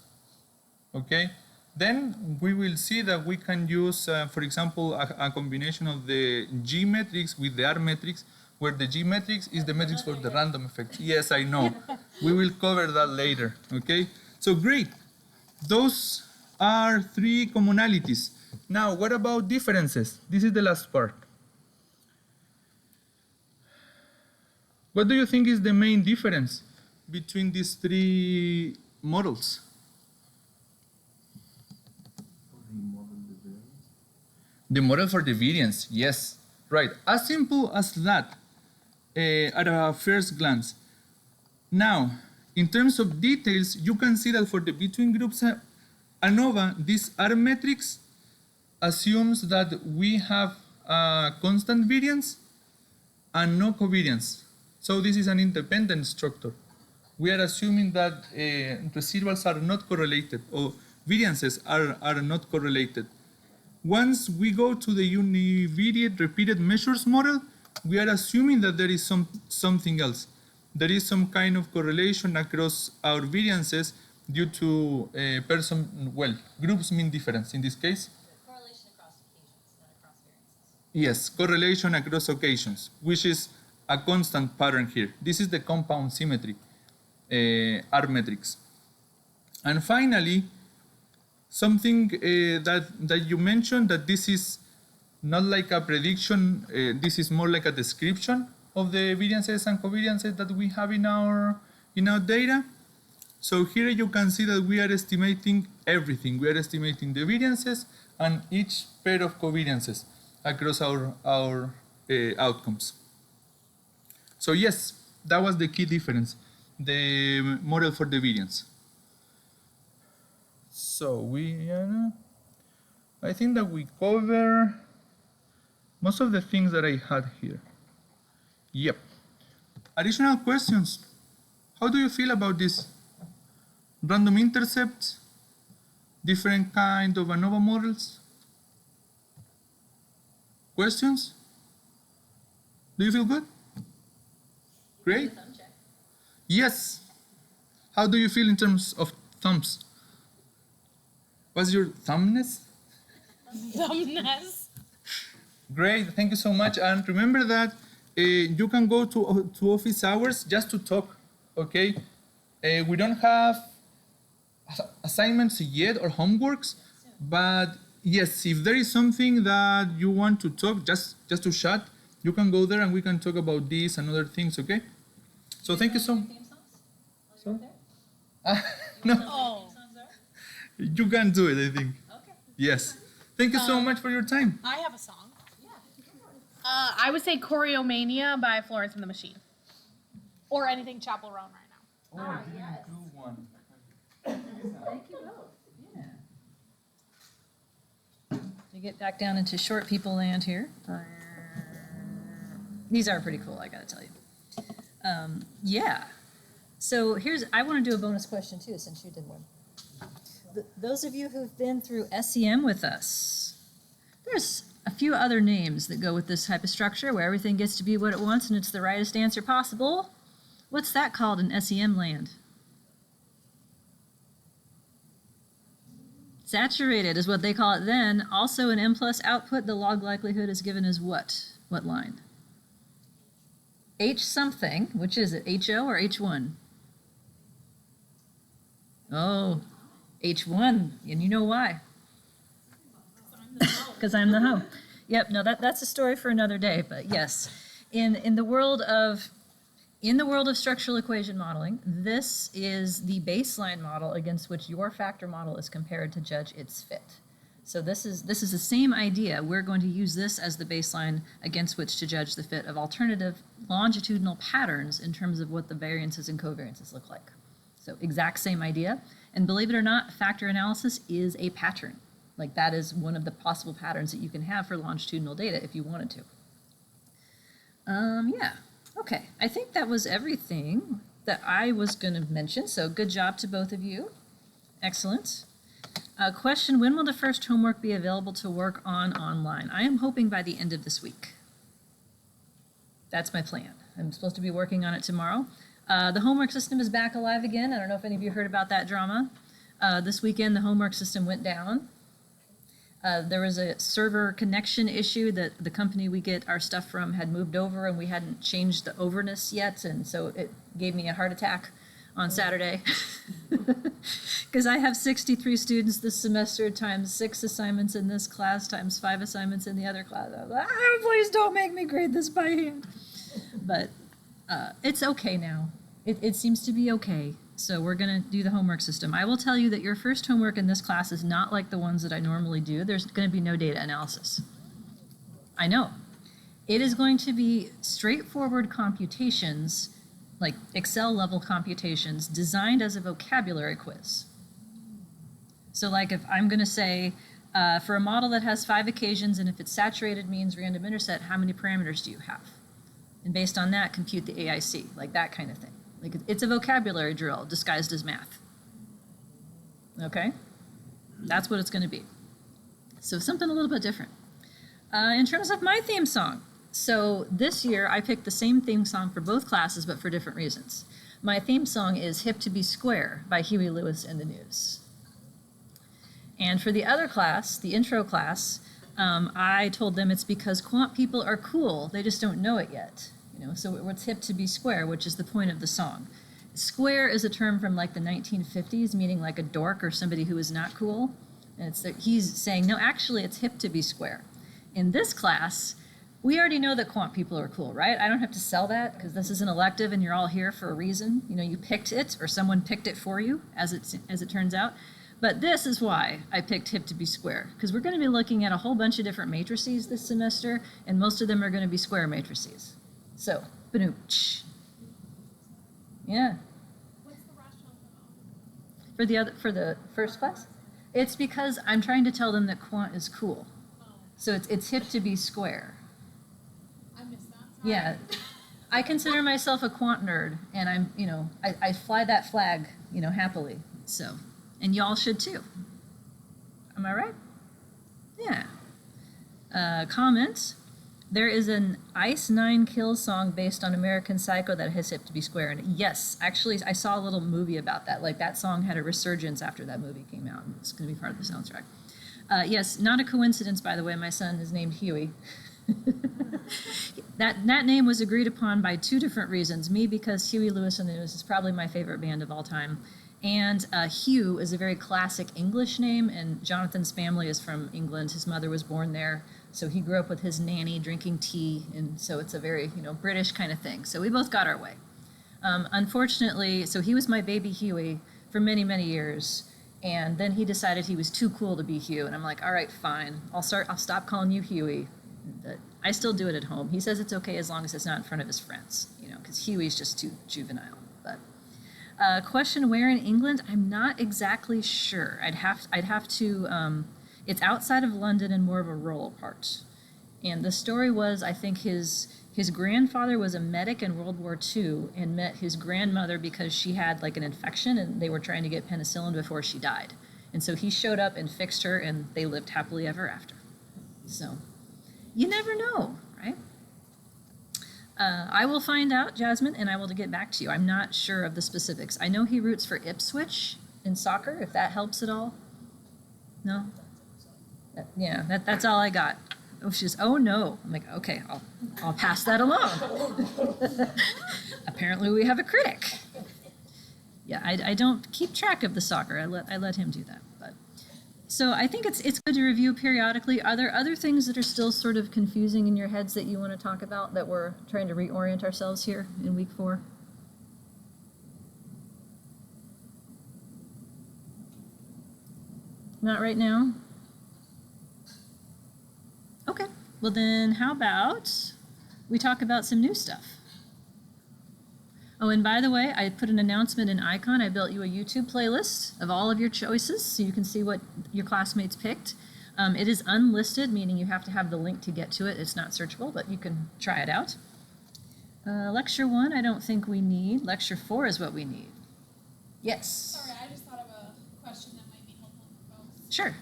Okay? Then we will see that we can use, for example, a combination of the G matrix with the R matrix, where the G matrix is the matrix for the random effect. Yes, I know. We will cover that later. Okay? So great. Those are three commonalities. Now, what about differences? This is the last part. What do you think is the main difference between these three models? The model for the variance, yes, right. As simple as that at a first glance. Now, in terms of details, you can see that for the between groups ANOVA, this R matrix assumes that we have a constant variance and no covariance. So this is an independent structure. We are assuming that residuals are not correlated or variances are not correlated. Once we go to the univariate repeated measures model, we are assuming that there is something else. There is some kind of correlation across our variances due to groups mean difference in this case. correlation across occasions, not across variances. Yes, correlation across occasions, which is a constant pattern here. This is the compound symmetry R matrix. And finally, something that you mentioned, that this is not like a prediction, this is more like a description of the variances and covariances that we have in our data. So here you can see that we are estimating everything. We are estimating the variances and each pair of covariances across our outcomes. So yes, that was the key difference, the model for the variance. So I think that we cover most of the things that I had here. Yep. Additional questions? How do you feel about this? Random intercepts, different kind of ANOVA models? Questions? Do you feel good? Great. Yes. How do you feel in terms of thumbs? What's your thumbness? Dumbness. Great, thank you so much. And remember that you can go to office hours just to talk, okay? We don't have assignments yet or homeworks, but yes, if there is something that you want to talk, just to chat, you can go there and we can talk about this and other things, okay? So thank you so much. So? No, Oh. you can do it, I think. Okay. Yes. Thank you so much for your time. I have a song. Yeah. I would say Choreomania by Florence and the Machine. Or anything Chapel Roan right now. Oh, yes. Do one. Thank you both. Yeah. To get back down into short people land here. These are pretty cool, I gotta tell you. Yeah. So I want to do a bonus question too, since you did one. Those of you who've been through SEM with us, there's a few other names that go with this type of structure where everything gets to be what it wants and it's the rightest answer possible. What's that called in SEM land? Saturated is what they call it then. Also in M+ output, the log likelihood is given as what? What line? H something, which is it, HO or H1? Oh, H1, and you know why? Because I'm the hoe. Yep, no, that's a story for another day, but yes. In the world of structural equation modeling, this is the baseline model against which your factor model is compared to judge its fit. So this is the same idea. We're going to use this as the baseline against which to judge the fit of alternative longitudinal patterns in terms of what the variances and covariances look like. So exact same idea. And believe it or not, factor analysis is a pattern. Like that is one of the possible patterns that you can have for longitudinal data if you wanted to. Yeah, okay. I think that was everything that I was going to mention. So good job to both of you. Excellent. Question, when will the first homework be available to work on online? I am hoping by the end of this week. That's my plan. I'm supposed to be working on it tomorrow. The homework system is back alive again. I don't know if any of you heard about that drama. This weekend, the homework system went down. There was a server connection issue that the company we get our stuff from had moved over and we hadn't changed the overness yet. And so it gave me a heart attack on Saturday. Because I have 63 students this semester times 6 assignments in this class times 5 assignments in the other class. I was like, please don't make me grade this by hand. But it's okay now. It seems to be okay. So we're going to do the homework system. I will tell you that your first homework in this class is not like the ones that I normally do. There's going to be no data analysis. I know. It is going to be straightforward computations, like Excel level computations, designed as a vocabulary quiz. So like if I'm going to say, for a model that has 5 occasions and if it's saturated means random intercept, how many parameters do you have? And based on that, compute the AIC, like that kind of thing. Like it's a vocabulary drill disguised as math. Okay? That's what it's going to be. So something a little bit different. In terms of my theme song, so this year I picked the same theme song for both classes, but for different reasons. My theme song is Hip to Be Square by Huey Lewis and the News. And for the other class, the intro class, I told them it's because quant people are cool, they just don't know it yet. You know, so it's hip to be square, which is the point of the song. Square is a term from like the 1950s, meaning like a dork or somebody who is not cool. And he's saying, no, actually, it's hip to be square. In this class, we already know that quant people are cool, right? I don't have to sell that because this is an elective and you're all here for a reason. You know, you picked it or someone picked it for you, as it turns out. But this is why I picked hip to be square, because we're going to be looking at a whole bunch of different matrices this semester, and most of them are going to be square matrices. So, ba-doom-tsh. Yeah. What's the rationale For the first class? It's because I'm trying to tell them that quant is cool. So it's hip to be square. I missed that. Sorry. Yeah. I consider myself a quant nerd, and I'm, you know, I fly that flag, you know, happily. So, and y'all should too. Am I right? Yeah. Comment. There is an Ice Nine Kills song based on American Psycho that has hip to be square. And yes, actually, I saw a little movie about that. Like that song had a resurgence after that movie came out. And it's going to be part of the soundtrack. Yes, not a coincidence, by the way. My son is named Huey. That name was agreed upon by two different reasons. Me, because Huey Lewis and the News is probably my favorite band of all time. And Hugh is a very classic English name, and Jonathan's family is from England. His mother was born there, so he grew up with his nanny drinking tea, and so it's a very, you know, British kind of thing. So we both got our way. Unfortunately, so he was my baby Huey for many, many years, and then he decided he was too cool to be Hugh, and I'm like, all right, fine, I'll stop calling you Huey. But I still do it at home. He says it's okay as long as it's not in front of his friends, you know, because Huey's just too juvenile. But question: where in England? I'm not exactly sure. I'd have to. It's outside of London and more of a rural part. And the story was, I think his grandfather was a medic in World War II and met his grandmother because she had like an infection and they were trying to get penicillin before she died. And so he showed up and fixed her, and they lived happily ever after. So you never know, right? I will find out, Jasmine, and I will get back to you. I'm not sure of the specifics. I know he roots for Ipswich in soccer, if that helps at all. No? Yeah, that's all I got. Oh, she's, oh no. I'm like, okay, I'll pass that along. Apparently we have a critic. Yeah, I don't keep track of the soccer. I let him do that. But so I think it's good to review periodically. Are there other things that are still sort of confusing in your heads that you want to talk about that we're trying to reorient ourselves here in week 4? Not right now? Okay, well then how about we talk about some new stuff? Oh, and by the way, I put an announcement in Icon. I built you a YouTube playlist of all of your choices so you can see what your classmates picked. It is unlisted, meaning you have to have the link to get to it. It's not searchable, but you can try it out. Lecture 1, I don't think we need. Lecture 4 is what we need. Yes? Sorry, I just thought of a question that might be helpful for folks. Sure.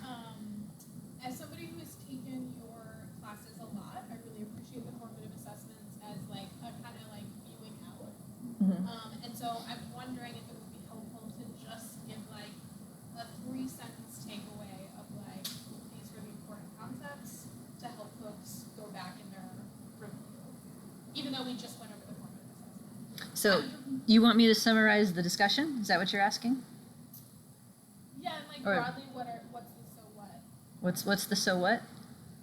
As somebody who has taken your classes a lot, I really appreciate the formative assessments as like a kind of like viewing out. Mm-hmm. And so I'm wondering if it would be helpful to just give like a 3-sentence takeaway of like these really important concepts to help folks go back in their review, even though we just went over the formative assessment. So you want me to summarize the discussion? Is that what you're asking? Yeah, and like Or- broadly, what's the so what? What's the so what?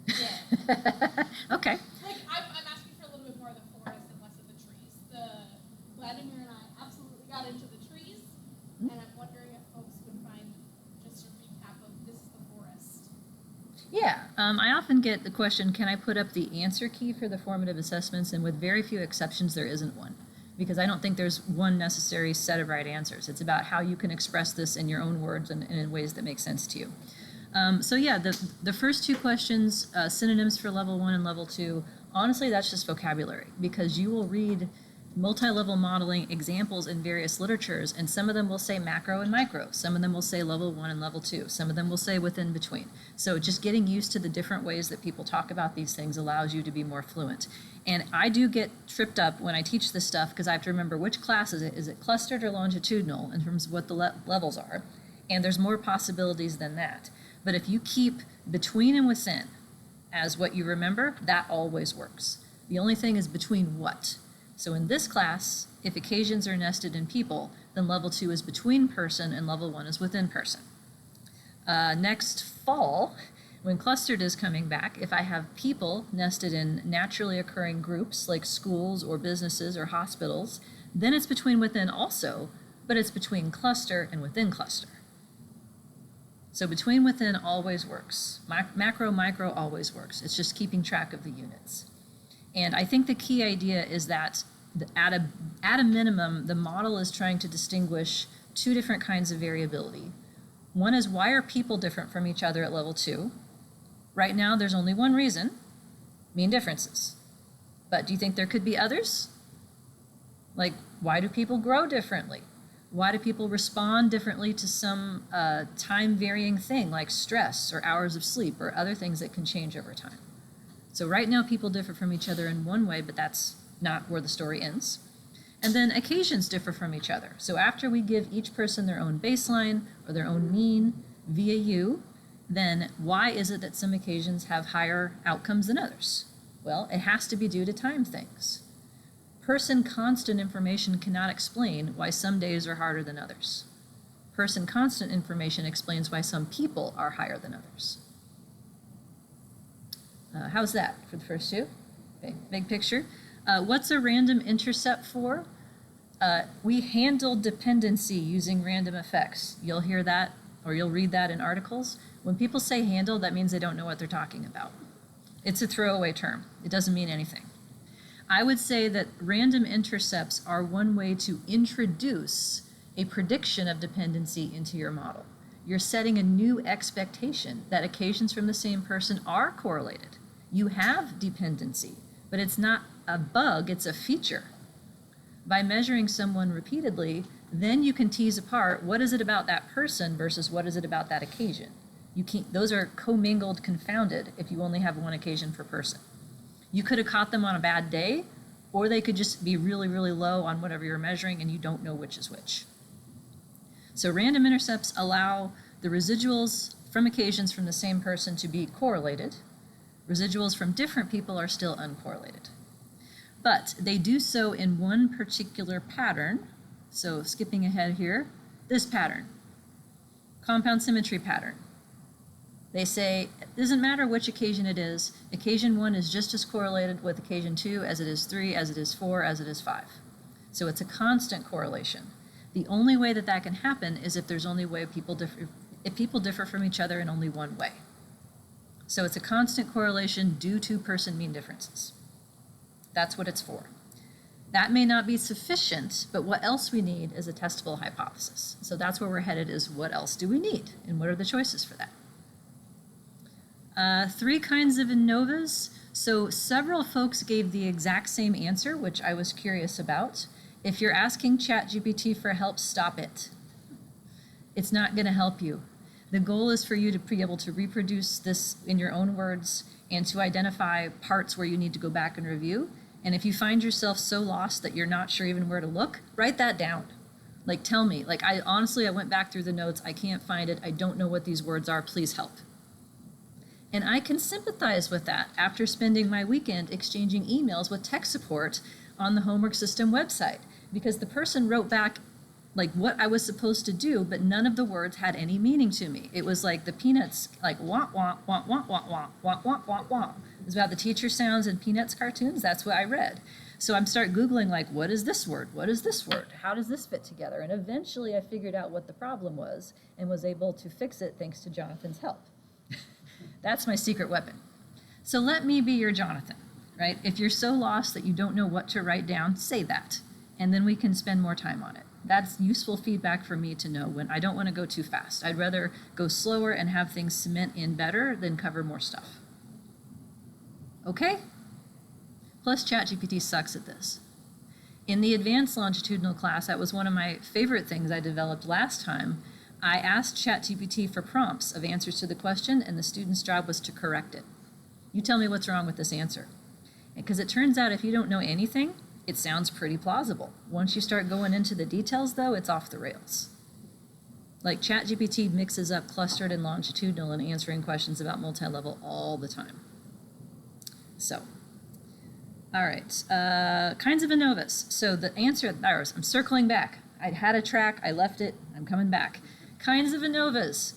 Yeah. Okay. Like, I'm asking for a little bit more of the forest and less of the trees. Bladimir and I absolutely got into the trees, and I'm wondering if folks would find just a recap of this is the forest. Yeah, I often get the question, can I put up the answer key for the formative assessments? And with very few exceptions, there isn't one. Because I don't think there's one necessary set of right answers. It's about how you can express this in your own words and in ways that make sense to you. So yeah, the first 2 questions, synonyms for level 1 and level 2, honestly, that's just vocabulary. Because you will read multi-level modeling examples in various literatures, and some of them will say macro and micro. Some of them will say level 1 and level 2. Some of them will say within between. So just getting used to the different ways that people talk about these things allows you to be more fluent. And I do get tripped up when I teach this stuff because I have to remember which class is it. Is it clustered or longitudinal in terms of what the levels are? And there's more possibilities than that. But if you keep between and within as what you remember, that always works. The only thing is between what. So in this class, if occasions are nested in people, then level 2 is between person and level 1 is within person. Next fall, when clustered is coming back, if I have people nested in naturally occurring groups like schools or businesses or hospitals, then it's between within also, but it's between cluster and within cluster. So between within always works. Macro, micro always works. It's just keeping track of the units. And I think the key idea is that at a minimum, the model is trying to distinguish two different kinds of variability. One is, why are people different from each other at level 2? Right now, there's only one reason, mean differences. But do you think there could be others? Like, why do people grow differently? Why do people respond differently to some time-varying thing like stress or hours of sleep or other things that can change over time? So right now, people differ from each other in one way, but that's not where the story ends. And then occasions differ from each other. So after we give each person their own baseline or their own mean via U, then why is it that some occasions have higher outcomes than others? Well, it has to be due to time things. Person constant information cannot explain why some days are harder than others. Person constant information explains why some people are higher than others. How's that for the first two? Big picture. What's a random intercept for? We handle dependency using random effects. You'll hear that or you'll read that in articles. When people say handle, that means they don't know what they're talking about. It's a throwaway term. It doesn't mean anything. I would say that random intercepts are one way to introduce a prediction of dependency into your model. You're setting a new expectation that occasions from the same person are correlated. You have dependency, but it's not a bug, it's a feature. By measuring someone repeatedly, then you can tease apart what is it about that person versus what is it about that occasion. Those are commingled, confounded if you only have one occasion per person. You could have caught them on a bad day, or they could just be really, really low on whatever you're measuring and you don't know which is which. So random intercepts allow the residuals from occasions from the same person to be correlated. Residuals from different people are still uncorrelated. But they do so in one particular pattern. So skipping ahead here, this pattern, compound symmetry pattern. They say, it doesn't matter which occasion it is, occasion 1 is just as correlated with occasion 2 as it is 3, as it is 4, as it is 5. So it's a constant correlation. The only way that that can happen is if there's only way people differ from each other in only one way. So it's a constant correlation due to person mean differences. That's what it's for. That may not be sufficient, but what else we need is a testable hypothesis. So that's where we're headed, is what else do we need? And what are the choices for that? 3 kinds of ANOVAs. So several folks gave the exact same answer, which I was curious about. If you're asking ChatGPT for help, stop it. It's not going to help you. The goal is for you to be able to reproduce this in your own words and to identify parts where you need to go back and review. And if you find yourself so lost that you're not sure even where to look, write that down. Like, tell me. Like, I went back through the notes. I can't find it. I don't know what these words are. Please help. And I can sympathize with that after spending my weekend exchanging emails with tech support on the homework system website, because the person wrote back like what I was supposed to do, but none of the words had any meaning to me. It was like the Peanuts, like wah, wah, wah, wah, wah, wah, wah, wah, wah, wah. It was about the teacher sounds in Peanuts cartoons. That's what I read. So I'm start Googling, like, what is this word? What is this word? How does this fit together? And eventually I figured out what the problem was and was able to fix it thanks to Jonathan's help. That's my secret weapon. So let me be your Jonathan, right? If you're so lost that you don't know what to write down, say that, and then we can spend more time on it. That's useful feedback for me to know when I don't want to go too fast. I'd rather go slower and have things cement in better than cover more stuff. Okay? Plus, ChatGPT sucks at this. In the advanced longitudinal class, that was one of my favorite things I developed last time. I asked ChatGPT for prompts of answers to the question, and the student's job was to correct it. You tell me what's wrong with this answer. Because it turns out if you don't know anything, it sounds pretty plausible. Once you start going into the details, though, it's off the rails. Like, ChatGPT mixes up clustered and longitudinal and answering questions about multi-level all the time. So, All right, kinds of ANOVAs. So the answer, I'm circling back. I had a track, I left it, I'm coming back. Kinds of ANOVAs.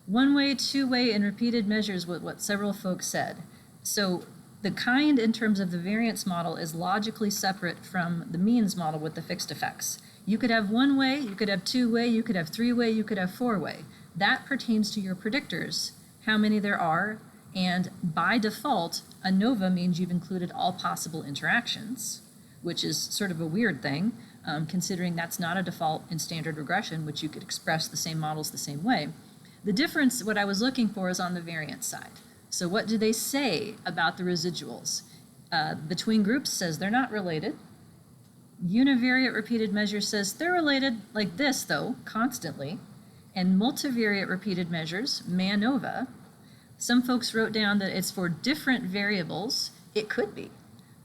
One-way, two-way, and repeated measures, what several folks said. So the kind in terms of the variance model is logically separate from the means model with the fixed effects. You could have one-way, you could have two-way, you could have three-way, you could have four-way. That pertains to your predictors, how many there are, and by default, ANOVA means you've included all possible interactions, which is sort of a weird thing, considering that's not a default in standard regression, which you could express the same models the same way. The difference, what I was looking for, is on the variance side. So what do they say about the residuals? Between groups says they're not related. Univariate repeated measures says they're related like this, though, constantly. And multivariate repeated measures, MANOVA, some folks wrote down that it's for different variables. It could be.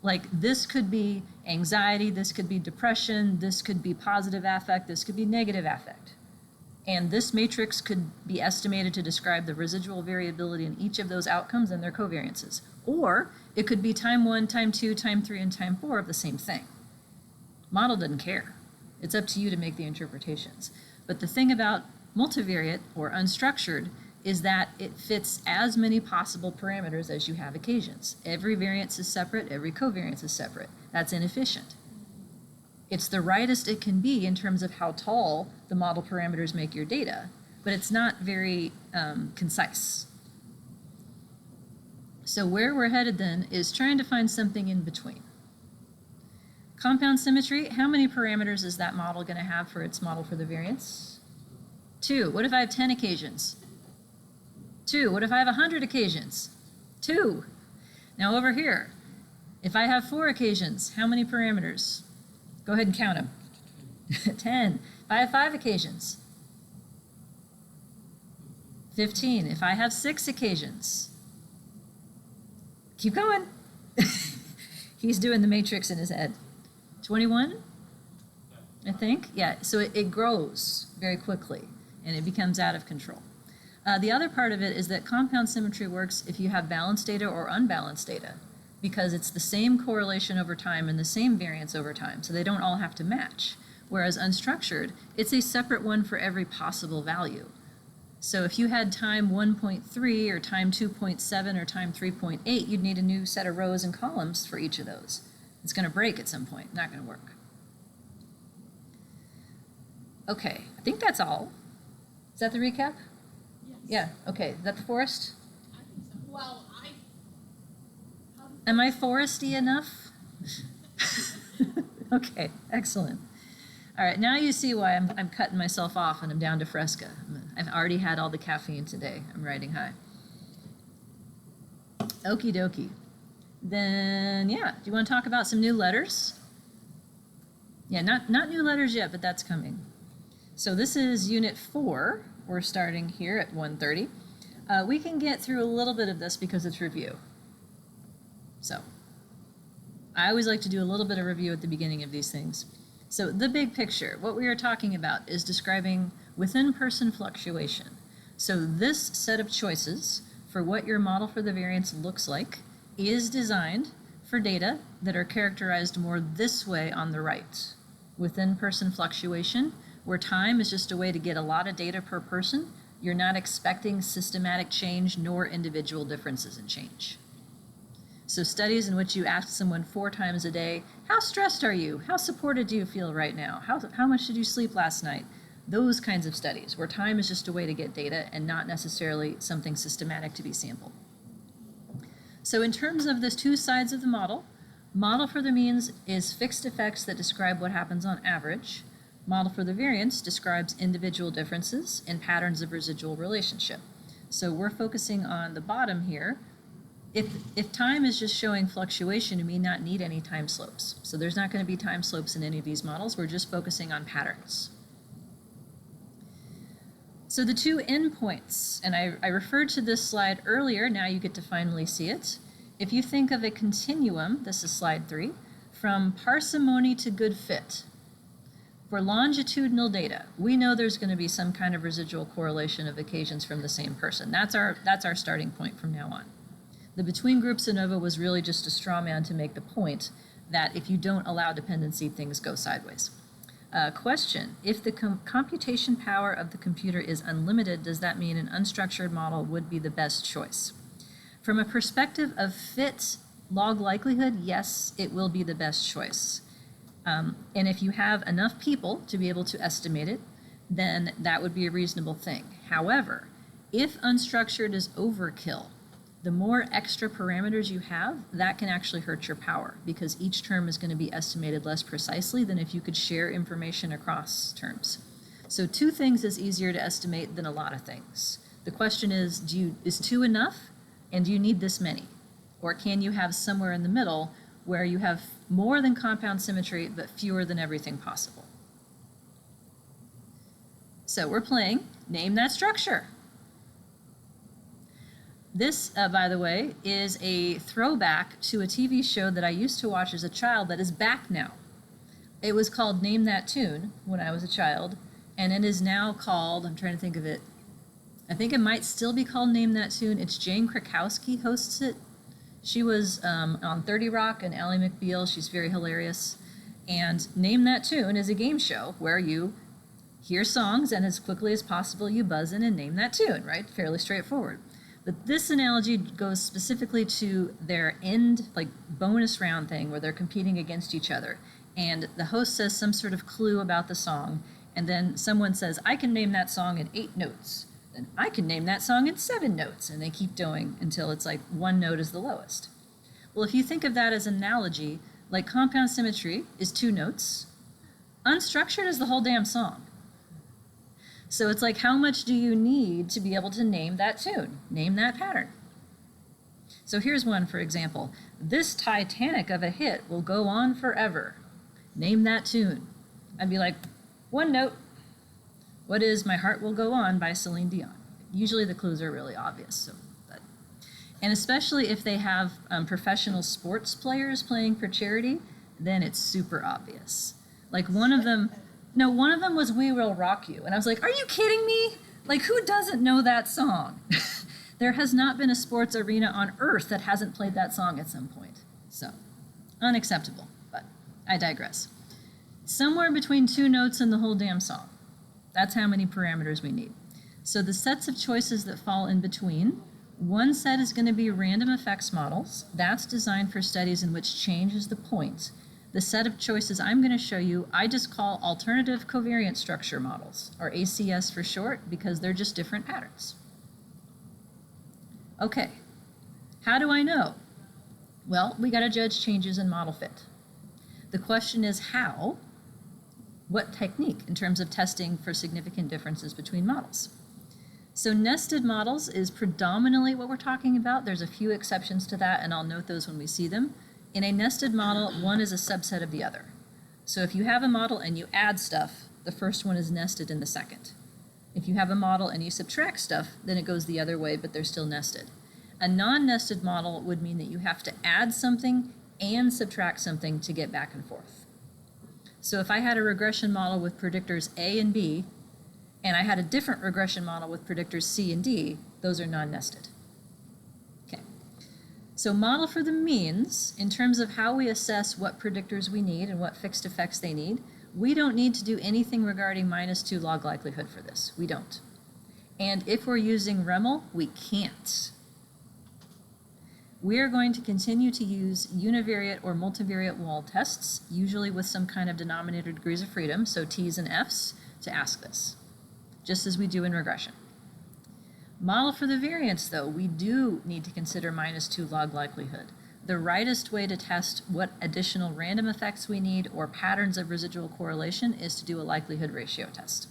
Like this could be anxiety, this could be depression, this could be positive affect, this could be negative affect. And this matrix could be estimated to describe the residual variability in each of those outcomes and their covariances. Or it could be time 1, time 2, time 3, and time 4 of the same thing. Model doesn't care. It's up to you to make the interpretations. But the thing about multivariate or unstructured is that it fits as many possible parameters as you have occasions. Every variance is separate, every covariance is separate. That's inefficient. It's the rightest it can be in terms of how tall the model parameters make your data, but it's not very concise. So where we're headed then is trying to find something in between. Compound symmetry, how many parameters is that model going to have for its model for the variance? 2. What if I have 10 occasions? 2. What if I have 100 occasions? 2. Now over here, if I have 4 occasions, how many parameters? Go ahead and count them. 10. If I have 5 occasions, 15. If I have 6 occasions, keep going. He's doing the matrix in his head. 21, I think. Yeah, so it grows very quickly and it becomes out of control. The other part of it is that compound symmetry works if you have balanced data or unbalanced data, because it's the same correlation over time and the same variance over time, so they don't all have to match. Whereas unstructured, it's a separate one for every possible value. So if you had time 1.3 or time 2.7 or time 3.8, you'd need a new set of rows and columns for each of those. It's going to break at some point, not going to work. Okay, I think that's all. Is that the recap? Yes. Yeah, okay. Is that the forest? I think so. Well, Am I foresty enough? Okay, excellent. All right, now you see why I'm cutting myself off and I'm down to Fresca. I've already had all the caffeine today. I'm riding high. Okie dokie. Then, yeah, do you want to talk about some new letters? Yeah, not new letters yet, but that's coming. So this is Unit 4. We're starting here at 1:30. We can get through a little bit of this because it's review. So I always like to do a little bit of review at the beginning of these things. So the big picture, what we are talking about is describing within-person fluctuation. So this set of choices for what your model for the variance looks like is designed for data that are characterized more this way on the right. Within-person fluctuation, where time is just a way to get a lot of data per person, you're not expecting systematic change nor individual differences in change. So studies in which you ask someone 4 times a day, how stressed are you? How supported do you feel right now? How much did you sleep last night? Those kinds of studies where time is just a way to get data and not necessarily something systematic to be sampled. So in terms of these 2 sides of the model for the means is fixed effects that describe what happens on average. Model for the variance describes individual differences and patterns of residual relationship. So we're focusing on the bottom here. If time is just showing fluctuation, you may not need any time slopes. So there's not going to be time slopes in any of these models. We're just focusing on patterns. So the 2 endpoints, and I referred to this slide earlier, now you get to finally see it. If you think of a continuum, this is slide 3, from parsimony to good fit. For longitudinal data, we know there's going to be some kind of residual correlation of occasions from the same person. That's our starting point from now on. The between groups ANOVA was really just a straw man to make the point that if you don't allow dependency, things go sideways. Question, if the computation power of the computer is unlimited, does that mean an unstructured model would be the best choice? From a perspective of fit log likelihood, yes, it will be the best choice. And if you have enough people to be able to estimate it, then that would be a reasonable thing. However, if unstructured is overkill, the more extra parameters you have, that can actually hurt your power because each term is going to be estimated less precisely than if you could share information across terms. So 2 things is easier to estimate than a lot of things. The question is, is 2 enough? And do you need this many? Or can you have somewhere in the middle where you have more than compound symmetry but fewer than everything possible? So we're playing Name That Structure. This, by the way, is a throwback to a TV show that I used to watch as a child that is back now. It was called Name That Tune when I was a child, and it is now called, I'm trying to think of it, I think it might still be called Name That Tune. It's Jane Krakowski hosts it. She was on 30 Rock and Ally McBeal. She's very hilarious. And Name That Tune is a game show where you hear songs and as quickly as possible you buzz in and name that tune, right? Fairly straightforward. But this analogy goes specifically to their end, like bonus round thing where they're competing against each other. And the host says some sort of clue about the song, and then someone says, I can name that song in 8 notes. Then I can name that song in 7 notes. And they keep going until it's like 1 note is the lowest. Well, if you think of that as an analogy, like compound symmetry is 2 notes. Unstructured is the whole damn song. So it's like, how much do you need to be able to name that tune, name that pattern? So here's one, for example. This Titanic of a hit will go on forever. Name that tune. I'd be like, 1 note. What is My Heart Will Go On by Celine Dion? Usually the clues are really obvious. And especially if they have professional sports players playing for charity, then it's super obvious. Like one of them was We Will Rock You. And I was like, are you kidding me? Like, who doesn't know that song? There has not been a sports arena on earth that hasn't played that song at some point. So, unacceptable, but I digress. Somewhere between 2 notes and the whole damn song. That's how many parameters we need. So the sets of choices that fall in between, one set is going to be random effects models. That's designed for studies in which change is the point. The set of choices I'm going to show you, I just call alternative covariance structure models, or ACS for short, because they're just different patterns. Okay, how do I know? Well, we got to judge changes in model fit. The question is how, what technique in terms of testing for significant differences between models. So nested models is predominantly what we're talking about. There's a few exceptions to that, and I'll note those when we see them. In a nested model, one is a subset of the other. So if you have a model and you add stuff, the first one is nested in the second. If you have a model and you subtract stuff, then it goes the other way, but they're still nested. A non-nested model would mean that you have to add something and subtract something to get back and forth. So if I had a regression model with predictors A and B, and I had a different regression model with predictors C and D, those are non-nested. Okay. So model for the means, in terms of how we assess what predictors we need and what fixed effects they need, we don't need to do anything regarding -2 log likelihood for this. We don't. And if we're using REML, we can't. We are going to continue to use univariate or multivariate wall tests, usually with some kind of denominator degrees of freedom, so T's and F's, to ask this, just as we do in regression. Model for the variance, though, we do need to consider -2 log likelihood. The rightest way to test what additional random effects we need or patterns of residual correlation is to do a likelihood ratio test.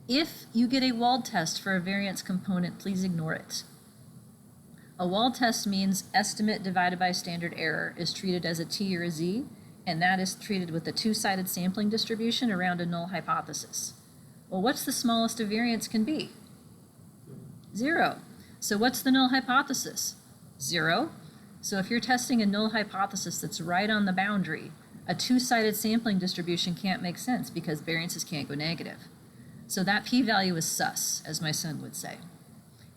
If you get a walled test for a variance component, please ignore it. A walled test means estimate divided by standard error is treated as a T or a Z, and that is treated with a 2-sided sampling distribution around a null hypothesis. Well, what's the smallest a variance can be? 0. So what's the null hypothesis? 0. So if you're testing a null hypothesis that's right on the boundary, a 2-sided sampling distribution can't make sense because variances can't go negative. So that p-value is sus, as my son would say.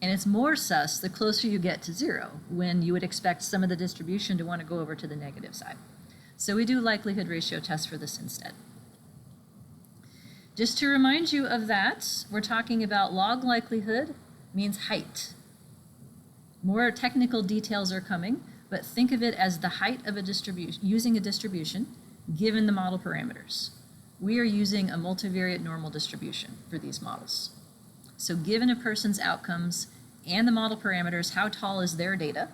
And it's more sus the closer you get to 0, when you would expect some of the distribution to want to go over to the negative side. So we do likelihood ratio tests for this instead. Just to remind you of that, we're talking about log likelihood means height. More technical details are coming, but think of it as the height of a distribution, using a distribution given the model parameters. We are using a multivariate normal distribution for these models. So given a person's outcomes and the model parameters, how tall is their data?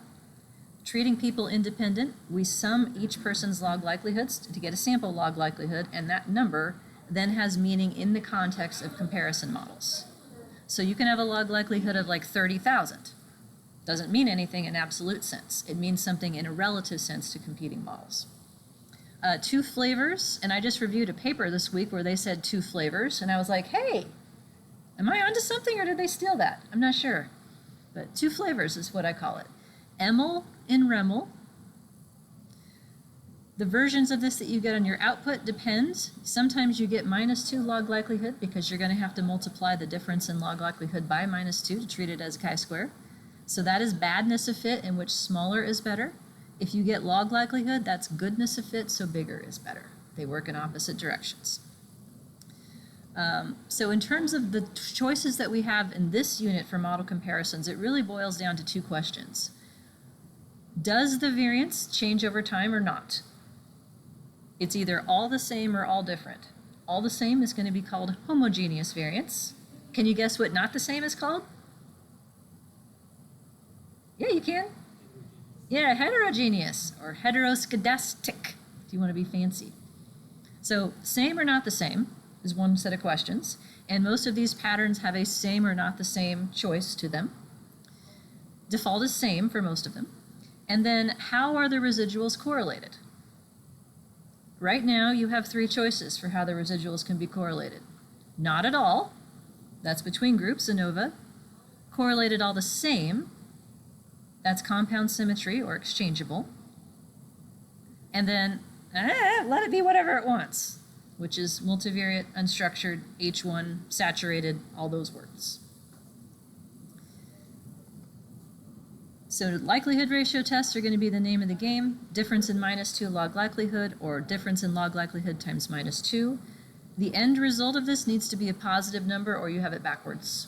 Treating people independent, we sum each person's log likelihoods to get a sample log likelihood, and that number then has meaning in the context of comparison models. So you can have a log likelihood of like 30,000. Doesn't mean anything in absolute sense. It means something in a relative sense to competing models. 2 flavors, and I just reviewed a paper this week where they said 2 flavors, and I was like, hey, am I onto something or did they steal that? I'm not sure. But 2 flavors is what I call it. Emil and Remel. The versions of this that you get on your output depends. Sometimes you get -2 log likelihood because you're going to have to multiply the difference in log likelihood by -2 to treat it as chi-square. So that is badness of fit, in which smaller is better. If you get log likelihood, that's goodness of fit, so bigger is better. They work in opposite directions. So in terms of the choices that we have in this unit for model comparisons, it really boils down to 2 questions. Does the variance change over time or not? It's either all the same or all different. All the same is going to be called homogeneous variance. Can you guess what not the same is called? Yeah, you can. Yeah, heterogeneous or heteroscedastic, if you want to be fancy. So same or not the same is one set of questions, and most of these patterns have a same or not the same choice to them. Default is same for most of them. And then how are the residuals correlated? Right now you have 3 choices for how the residuals can be correlated. Not at all, that's between groups, ANOVA. Correlated all the same, that's compound symmetry or exchangeable. And then let it be whatever it wants, which is multivariate, unstructured, H1, saturated, all those words. So likelihood ratio tests are going to be the name of the game. Difference in -2 log likelihood, or difference in log likelihood times -2. The end result of this needs to be a positive number or you have it backwards.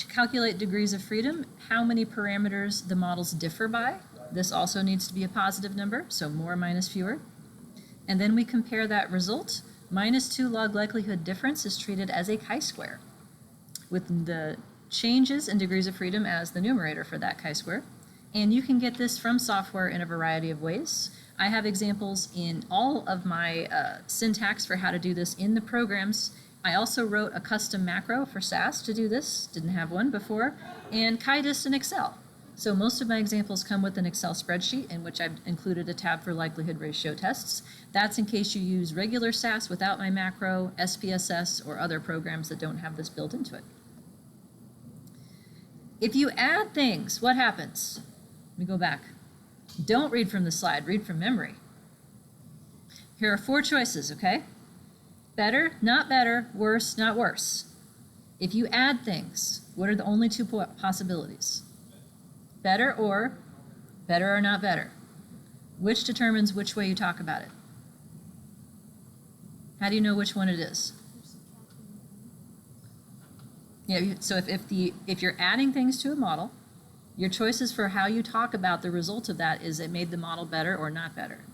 Calculate degrees of freedom, how many parameters the models differ by. This also needs to be a positive number, so more minus fewer. And then we compare that result. -2 log likelihood difference is treated as a chi-square, with the changes in degrees of freedom as the numerator for that chi-square. And you can get this from software in a variety of ways. I have examples in all of my syntax for how to do this in the programs. I also wrote a custom macro for SAS to do this, didn't have one before, and chi-dis in Excel. So most of my examples come with an Excel spreadsheet in which I've included a tab for likelihood ratio tests. That's in case you use regular SAS without my macro, SPSS, or other programs that don't have this built into it. If you add things, what happens? Let me go back. Don't read from the slide, read from memory. Here are 4 choices, okay? Better, not better, worse, not worse. If you add things, what are the only 2 possibilities? Better or not better? Which determines which way you talk about it? How do you know which one it is? Yeah, so if you're adding things to a model, your choices for how you talk about the result of that is it made the model better or not better.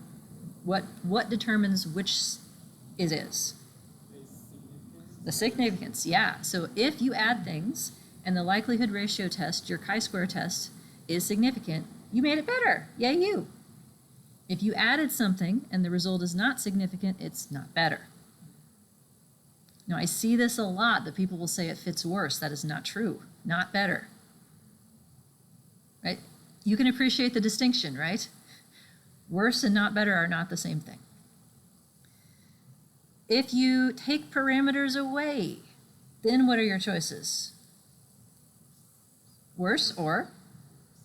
What determines which it is? The significance, yeah. So if you add things and the likelihood ratio test, your chi-square test, is significant, you made it better. Yay, you. If you added something and the result is not significant, it's not better. Now, I see this a lot, that people will say it fits worse. That is not true. Not better. Right? You can appreciate the distinction, right? Worse and not better are not the same thing. If you take parameters away, then what are your choices? Worse or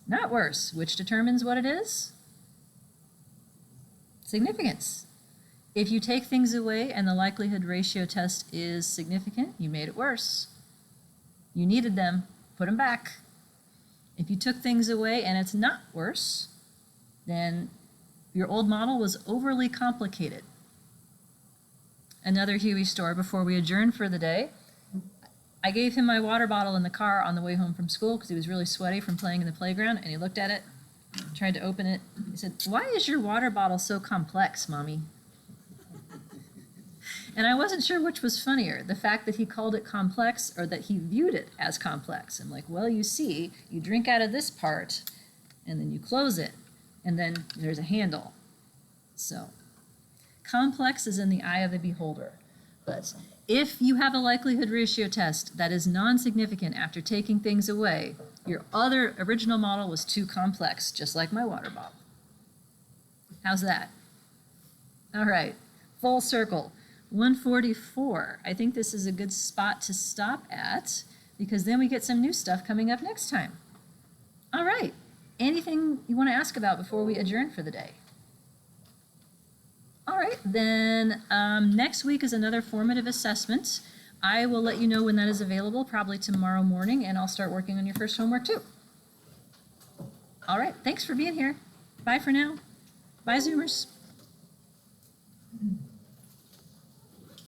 not worse, which determines what it is? Significance. If you take things away and the likelihood ratio test is significant, you made it worse. You needed them, put them back. If you took things away and it's not worse, then your old model was overly complicated. Another Huey story before we adjourn for the day. I gave him my water bottle in the car on the way home from school because he was really sweaty from playing in the playground, and he looked at it, tried to open it. He said, "Why is your water bottle so complex, Mommy?" And I wasn't sure which was funnier, the fact that he called it complex or that he viewed it as complex. I'm like, well, you see, you drink out of this part, and then you close it, and then there's a handle. So, complex is in the eye of the beholder. But if you have a likelihood ratio test that is non-significant after taking things away, your other original model was too complex, just like my water bottle. How's that? All right, full circle. 144. I think this is a good spot to stop at because then we get some new stuff coming up next time. All right, anything you want to ask about before we adjourn for the day? All right, then next week is another formative assessment. I will let you know when that is available, probably tomorrow morning, and I'll start working on your first homework too. All right, thanks for being here. Bye for now. Bye, Zoomers.